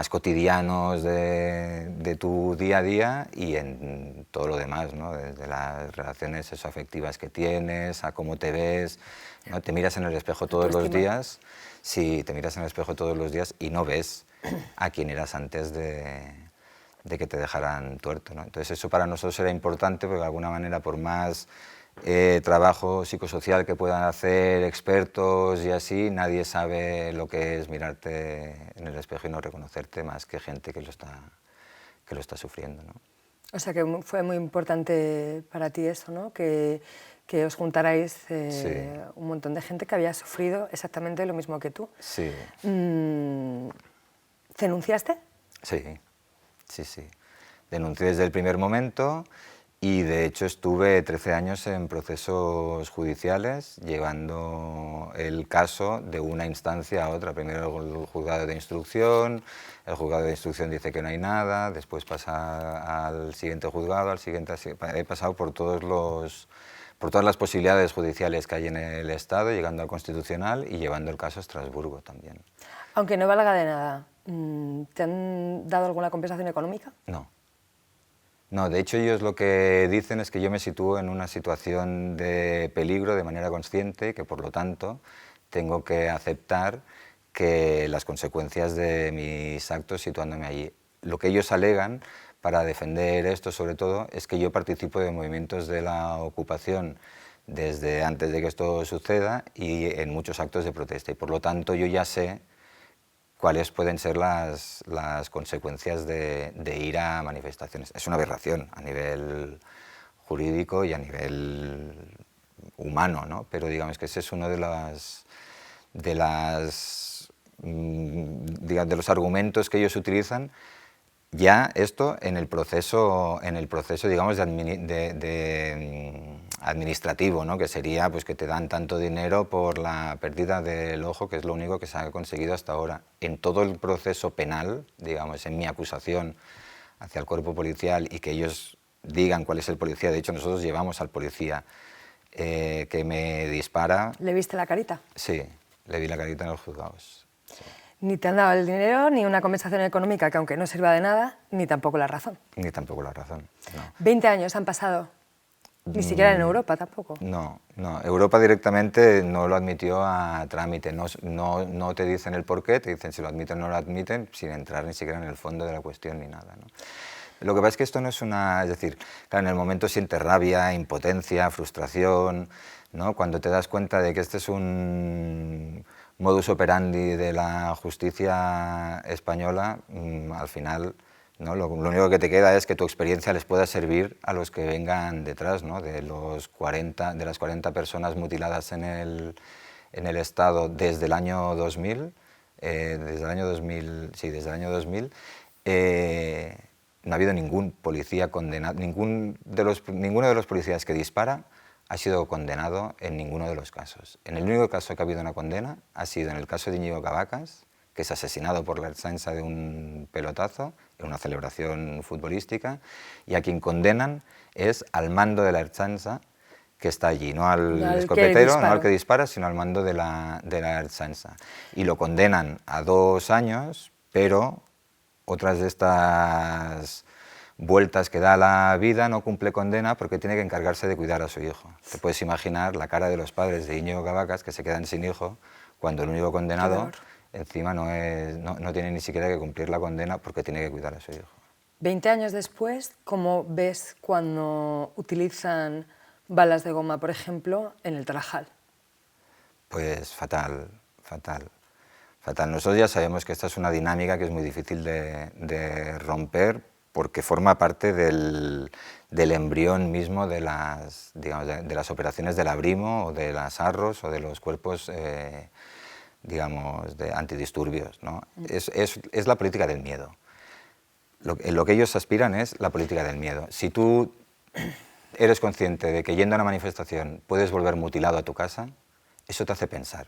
cotidianos de tu día a día y en todo lo demás, ¿no? Desde las relaciones sexoafectivas que tienes, a cómo te ves, ¿no? Te miras en el espejo todos los días, sí, te miras en el espejo todos los días y no ves a quién eras antes de que te dejaran tuerto, ¿no? Entonces eso para nosotros era importante porque de alguna manera por más trabajo psicosocial que puedan hacer expertos y así, nadie sabe lo que es mirarte en el espejo y no reconocerte más que gente que lo está sufriendo, ¿no? O sea que fue muy importante para ti eso, ¿no? Que os juntarais Sí. un montón de gente que había sufrido exactamente lo mismo que tú. Sí. ¿Denunciaste? Sí, sí, sí. Denuncié desde el primer momento. Y de hecho estuve 13 años en procesos judiciales, llevando el caso de una instancia a otra. Primero el juzgado de instrucción, el juzgado de instrucción dice que no hay nada, después pasa al siguiente juzgado, al siguiente... He pasado por todas las posibilidades judiciales que hay en el Estado, llegando al Constitucional y llevando el caso a Estrasburgo también. Aunque no valga de nada, ¿te han dado alguna compensación económica? No. No, de hecho ellos lo que dicen es que yo me sitúo en una situación de peligro de manera consciente y que por lo tanto tengo que aceptar que las consecuencias de mis actos situándome allí. Lo que ellos alegan para defender esto sobre todo es que yo participo de movimientos de la ocupación desde antes de que esto suceda y en muchos actos de protesta y por lo tanto yo ya sé cuáles pueden ser las consecuencias de ir a manifestaciones. Es una aberración a nivel jurídico y a nivel humano, ¿no? Pero digamos que ese es uno de los argumentos que ellos utilizan. Ya esto en el proceso digamos, administrativo, ¿no? Que sería pues, que te dan tanto dinero por la pérdida del ojo, que es lo único que se ha conseguido hasta ahora. En todo el proceso penal, digamos, en mi acusación hacia el cuerpo policial y que ellos digan cuál es el policía, de hecho nosotros llevamos al policía que me dispara. ¿Le viste la carita? Sí, le vi la carita en los juzgados. Sí. Ni te han dado el dinero, ni una compensación económica que aunque no sirva de nada, ni tampoco la razón. Ni tampoco la razón, no. 20 años han pasado. Ni siquiera en Europa tampoco. No, Europa directamente no lo admitió a trámite, no te dicen el porqué, te dicen si lo admiten o no lo admiten, sin entrar ni siquiera en el fondo de la cuestión ni nada, ¿no? Lo que pasa es que esto no es una... Es decir, claro, en el momento sientes rabia, impotencia, frustración, ¿no? Cuando te das cuenta de que este es un modus operandi de la justicia española, al final, ¿no? Lo único que te queda es que tu experiencia les pueda servir a los que vengan detrás, ¿no? De las 40 personas mutiladas en el Estado desde el año 2000, desde el año 2000, no ha habido ningún policía condenado, ninguno de los policías que dispara ha sido condenado en ninguno de los casos. En el único caso que ha habido una condena ha sido en el caso de Íñigo Cabacas, que es asesinado por la Ertzaintza de un pelotazo en una celebración futbolística, y a quien condenan es al mando de la Ertzaintza, que está allí, no al escopetero, no al que dispara, sino al mando de la Ertzaintza. Y lo condenan a 2 años, pero otras de estas vueltas que da la vida no cumple condena porque tiene que encargarse de cuidar a su hijo. Te puedes imaginar la cara de los padres de Íñigo Cabacas que se quedan sin hijo cuando el único condenado encima no tiene ni siquiera que cumplir la condena porque tiene que cuidar a su hijo. 20 años después, ¿cómo ves cuando utilizan balas de goma, por ejemplo, en el Tarajal? Pues fatal, fatal. Fatal. Nosotros ya sabemos que esta es una dinámica que es muy difícil de romper porque forma parte del embrión mismo de las operaciones del Abrimo o de las Arros o de los cuerpos digamos, de antidisturbios, ¿no? Es la política del miedo. Lo que ellos aspiran es la política del miedo. Si tú eres consciente de que yendo a una manifestación puedes volver mutilado a tu casa, eso te hace pensar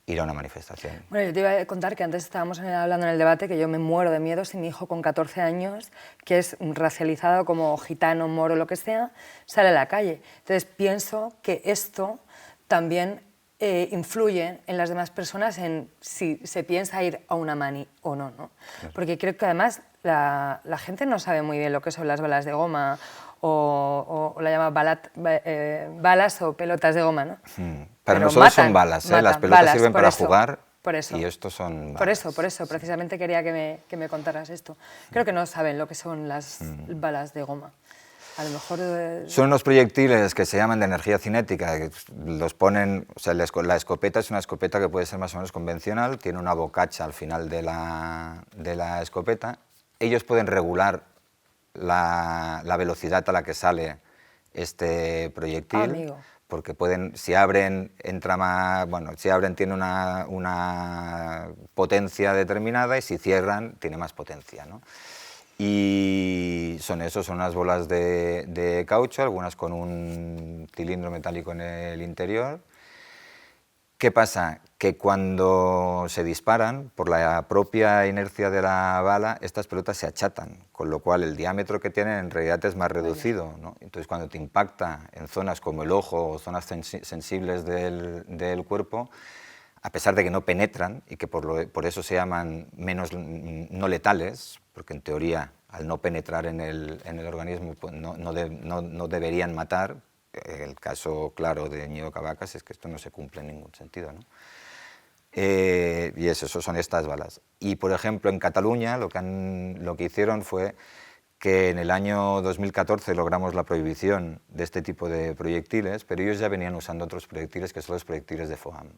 ir a una manifestación. Bueno, yo te iba a contar que antes estábamos hablando en el debate que yo me muero de miedo si mi hijo con 14 años, que es racializado como gitano, moro, lo que sea, sale a la calle. Entonces pienso que esto también influye en las demás personas en si se piensa ir a una mani o no, ¿no? Claro. Porque creo que además la gente no sabe muy bien lo que son las balas de goma o la llama balas o pelotas de goma, ¿no? Para nosotros son balas, las pelotas balas, sirven para jugar y estos son balas. Por eso, precisamente quería que me contaras esto. Creo que no saben lo que son las balas de goma. A lo mejor... Son unos proyectiles que se llaman de energía cinética, que los ponen... O sea, la escopeta es una escopeta que puede ser más o menos convencional, tiene una bocacha al final de la escopeta. Ellos pueden regular la velocidad a la que sale este proyectil, porque pueden, si abren, entra más, bueno, si abren tiene una potencia determinada y si cierran tiene más potencia, ¿no? Y son unas bolas de caucho, algunas con un cilindro metálico en el interior. ¿Qué pasa? Que cuando se disparan, por la propia inercia de la bala, estas pelotas se achatan, con lo cual el diámetro que tienen en realidad es más reducido, ¿no? Entonces cuando te impacta en zonas como el ojo o zonas sensibles del cuerpo, a pesar de que no penetran y que por eso se llaman no letales, porque en teoría al no penetrar en el organismo pues no deberían matar. El caso claro de Íñigo Cabacas es que esto no se cumple en ningún sentido, ¿no? Y eso son estas balas. Y por ejemplo en Cataluña lo que hicieron fue que en el año 2014 logramos la prohibición de este tipo de proyectiles, pero ellos ya venían usando otros proyectiles que son los proyectiles de FOAM,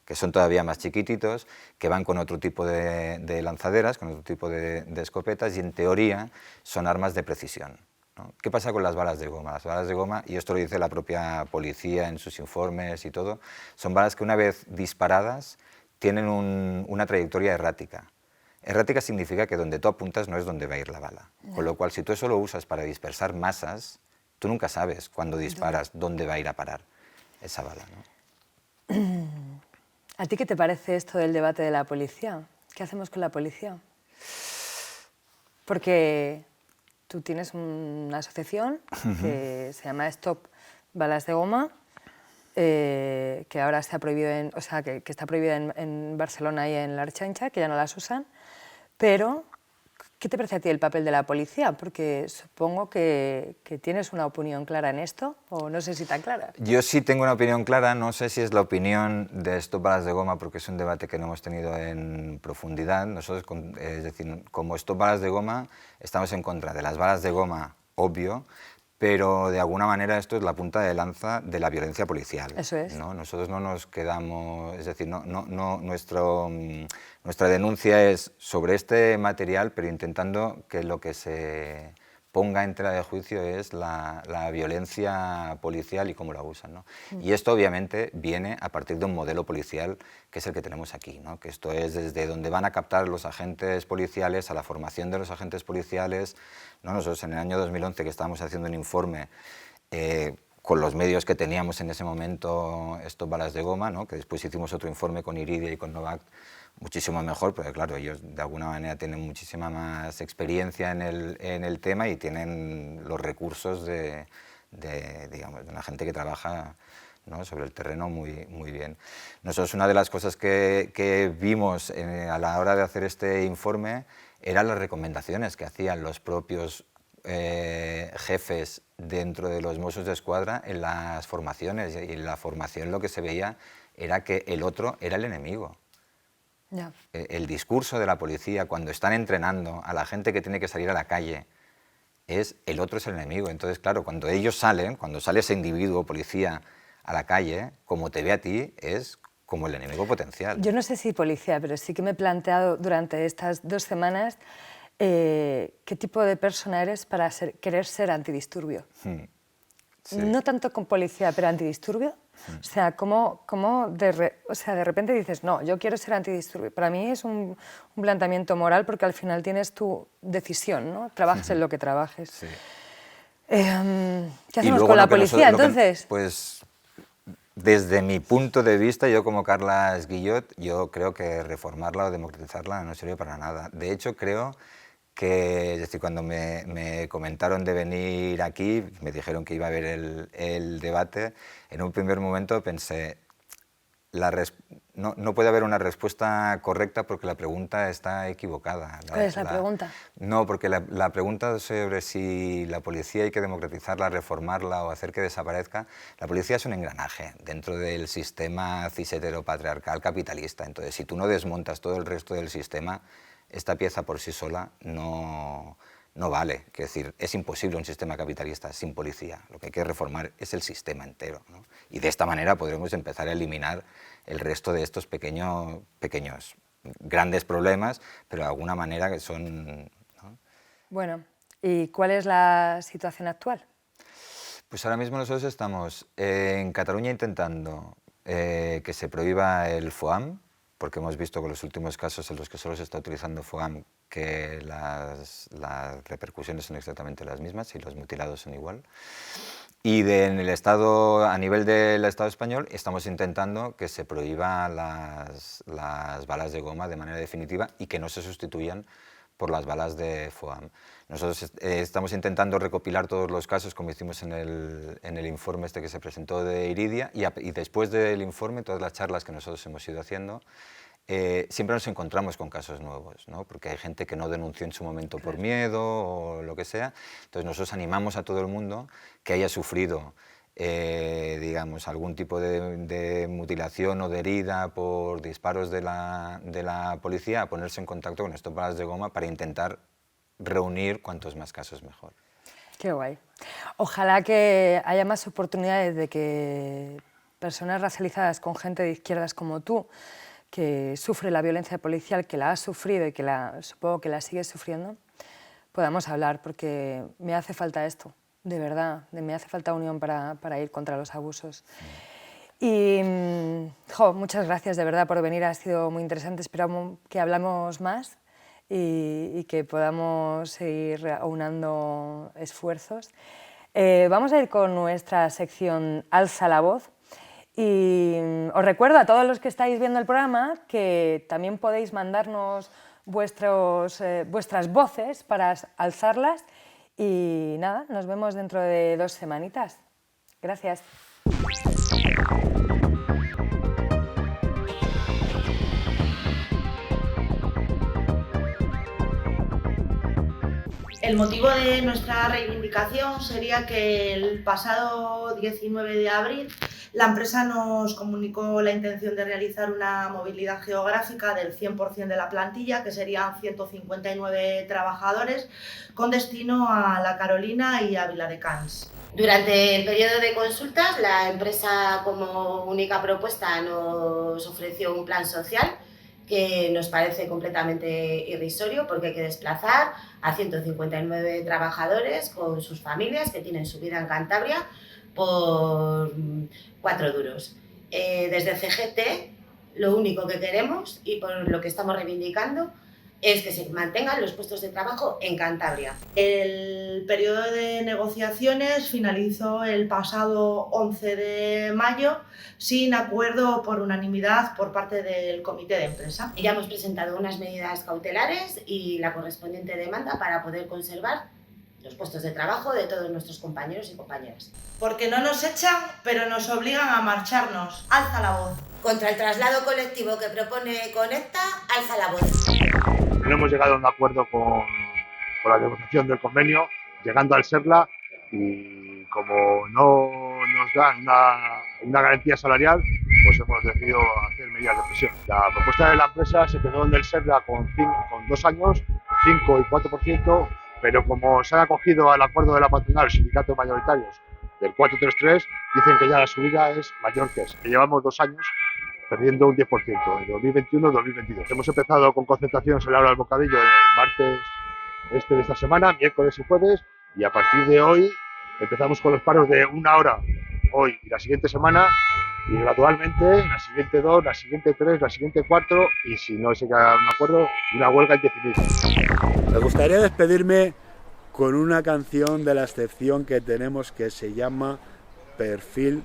que son todavía más chiquititos, que van con otro tipo de lanzaderas, con otro tipo de escopetas y en teoría son armas de precisión, ¿no? ¿Qué pasa con las balas de goma? Las balas de goma, y esto lo dice la propia policía en sus informes y todo, son balas que una vez disparadas tienen una trayectoria errática. Errática significa que donde tú apuntas no es donde va a ir la bala, con lo cual si tú eso lo usas para dispersar masas, tú nunca sabes cuando disparas dónde va a ir a parar esa bala, ¿no? ¿A ti qué te parece esto del debate de la policía? ¿Qué hacemos con la policía? Porque tú tienes una asociación que se llama Stop Balas de Goma, que ahora está prohibido que está prohibida en Barcelona y en la Ertzaintza, que ya no las usan, pero ¿Qué te parece a ti el papel de la policía? Porque supongo que tienes una opinión clara en esto, o no sé si tan clara. Yo sí tengo una opinión clara, no sé si es la opinión de Stop Balas de Goma, porque es un debate que no hemos tenido en profundidad. Nosotros, es decir, como Stop Balas de Goma, estamos en contra de las balas de goma, obvio, pero de alguna manera esto es la punta de lanza de la violencia policial. Eso es. ¿No? Nosotros no nos quedamos, es decir, nuestra denuncia es sobre este material, pero intentando que lo que se ponga en tela de juicio es la violencia policial y cómo la usan, ¿no? Y esto obviamente viene a partir de un modelo policial que es el que tenemos aquí, ¿no? Que esto es desde donde van a captar los agentes policiales, a la formación de los agentes policiales, ¿no? Nosotros en el año 2011 que estábamos haciendo un informe con los medios que teníamos en ese momento, Stop Balas de Goma, ¿no? Que después hicimos otro informe con Iridia y con Novac, muchísimo mejor, porque claro, ellos de alguna manera tienen muchísima más experiencia en el tema y tienen los recursos digamos, de una gente que trabaja, ¿no? Sobre el terreno muy bien. Nosotros una de las cosas que vimos a la hora de hacer este informe eran las recomendaciones que hacían los propios jefes dentro de los Mossos d'Esquadra en las formaciones, y en la formación lo que se veía era que el otro era el enemigo. Ya. El discurso de la policía cuando están entrenando a la gente que tiene que salir a la calle es el otro es el enemigo. Entonces, claro, cuando ellos salen, cuando sale ese individuo policía a la calle, como te ve a ti, es como el enemigo potencial. Yo no sé si policía, pero sí que me he planteado durante estas 2 semanas qué tipo de persona eres para querer ser antidisturbio. Sí. No tanto con policía, pero antidisturbio. O sea, de repente dices, no, yo quiero ser antidisturbio. Para mí es un planteamiento moral porque al final tienes tu decisión, ¿no? Trabajes en lo que trabajes. Sí. ¿Qué hacemos con la policía, entonces? Pues desde mi punto de vista, yo como Carles Guillot, yo creo que reformarla o democratizarla no sirve para nada. De hecho, creo que, es decir, cuando me comentaron de venir aquí, me dijeron que iba a haber el debate, en un primer momento pensé, no puede haber una respuesta correcta porque la pregunta está equivocada. ¿Cuál es la pregunta? No, porque la pregunta sobre si la policía hay que democratizarla, reformarla o hacer que desaparezca, la policía es un engranaje dentro del sistema cis-heteropatriarcal capitalista. Entonces, si tú no desmontas todo el resto del sistema, esta pieza por sí sola no vale. Quiero decir, es imposible un sistema capitalista sin policía. Lo que hay que reformar es el sistema entero, ¿no? Y de esta manera podremos empezar a eliminar el resto de estos pequeños, grandes problemas, pero de alguna manera que son, ¿no? Bueno, ¿y cuál es la situación actual? Pues ahora mismo nosotros estamos en Cataluña intentando que se prohíba el FOAM, porque hemos visto con los últimos casos en los que solo se está utilizando FOAM que las repercusiones son exactamente las mismas y los mutilados son igual. Y en el Estado, a nivel del Estado español, estamos intentando que se prohíban las balas de goma de manera definitiva y que no se sustituyan por las balas de FOAM. Nosotros estamos intentando recopilar todos los casos, como hicimos en el informe este que se presentó de Iridia, y después del informe, todas las charlas que nosotros hemos ido haciendo, siempre nos encontramos con casos nuevos, ¿no? Porque hay gente que no denunció en su momento por miedo o lo que sea. Entonces nosotros animamos a todo el mundo que haya sufrido digamos, algún tipo de mutilación o de herida por disparos de la policía, a ponerse en contacto con Stop Balas de Goma para intentar reunir cuantos más casos mejor. Qué guay. Ojalá que haya más oportunidades de que personas racializadas con gente de izquierdas como tú, que sufre la violencia policial, que la has sufrido y que supongo que la sigues sufriendo, podamos hablar, porque me hace falta esto. De verdad, me hace falta unión para ir contra los abusos. Y muchas gracias de verdad por venir, ha sido muy interesante, espero que hablamos más y que podamos seguir aunando esfuerzos. Vamos a ir con nuestra sección Alza la Voz y os recuerdo a todos los que estáis viendo el programa que también podéis mandarnos vuestras voces para alzarlas. Y nada, nos vemos dentro de 2 semanitas. Gracias. El motivo de nuestra reivindicación sería que el pasado 19 de abril la empresa nos comunicó la intención de realizar una movilidad geográfica del 100% de la plantilla, que serían 159 trabajadores, con destino a La Carolina y a Viladecans. Durante el periodo de consultas, la empresa como única propuesta nos ofreció un plan social que nos parece completamente irrisorio porque hay que desplazar a 159 trabajadores con sus familias que tienen su vida en Cantabria por 4 duros. Desde CGT lo único que queremos y por lo que estamos reivindicando es que se mantengan los puestos de trabajo en Cantabria. El periodo de negociaciones finalizó el pasado 11 de mayo sin acuerdo por unanimidad por parte del comité de empresa. Ya hemos presentado unas medidas cautelares y la correspondiente demanda para poder conservar los puestos de trabajo de todos nuestros compañeros y compañeras. Porque no nos echan, pero nos obligan a marcharnos. Alza la voz. Contra el traslado colectivo que propone Conecta, alza la voz. No hemos llegado a un acuerdo con la negociación del convenio, llegando al SERLA, y como no nos dan una garantía salarial, pues hemos decidido hacer medidas de presión. La propuesta de la empresa se quedó en el SERLA con 2 años, 5 y 4%, pero como se han acogido al acuerdo de la patronal, los sindicatos mayoritarios, del 433, dicen que ya la subida es mayor que eso. Llevamos 2 años perdiendo un 10%, en 2021 y 2022. Hemos empezado con concentraciones en la hora del bocadillo el martes de esta semana, miércoles y jueves, y a partir de hoy empezamos con los paros de 1 hora hoy y la siguiente semana, y gradualmente la siguiente 2, la siguiente 3, la siguiente 4, y si no se llega a un acuerdo, una huelga indefinida. Me gustaría despedirme con una canción de La Excepción que tenemos que se llama Perfil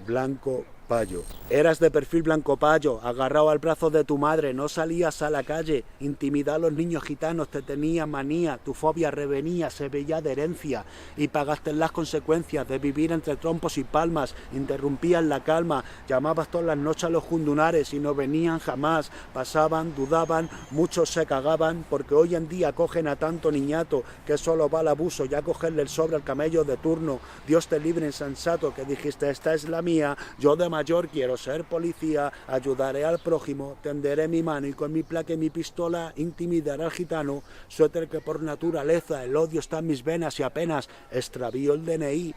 Blanco Payo. Eras de perfil blanco payo, agarrado al brazo de tu madre, no salías a la calle, intimidar a los niños gitanos, te tenía manía, tu fobia revenía, se veía de herencia, y pagaste las consecuencias de vivir entre trompos y palmas, interrumpías la calma, llamabas todas las noches a los jundunares y no venían jamás, pasaban, dudaban, muchos se cagaban, porque hoy en día cogen a tanto niñato, que solo va al abuso y a cogerle el sobre al camello de turno. Dios te libre insensato, que dijiste esta es la mía, yo de mayor quiero ser policía, ayudaré al prójimo, tenderé mi mano y con mi placa y mi pistola intimidaré al gitano. Suéter que por naturaleza el odio está en mis venas y apenas extravío el DNI.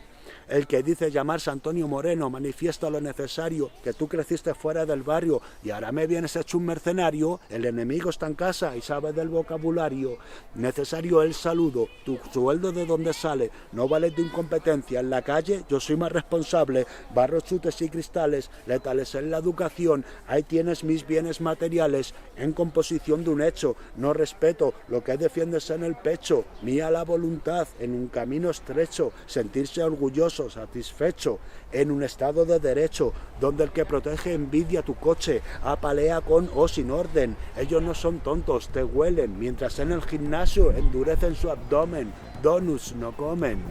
El que dice llamarse Antonio Moreno manifiesta lo necesario, que tú creciste fuera del barrio y ahora me vienes hecho un mercenario. El enemigo está en casa y sabe del vocabulario. Necesario el saludo, tu sueldo de dónde sale, no vale de incompetencia. En la calle yo soy más responsable, barros, chutes y cristales, letales en la educación. Ahí tienes mis bienes materiales, en composición de un hecho. No respeto lo que defiendes en el pecho, mía la voluntad en un camino estrecho, sentirse orgulloso, satisfecho, en un estado de derecho, donde el que protege envidia tu coche, apalea con o sin orden. Ellos no son tontos, te huelen, mientras en el gimnasio endurecen su abdomen, donuts no comen.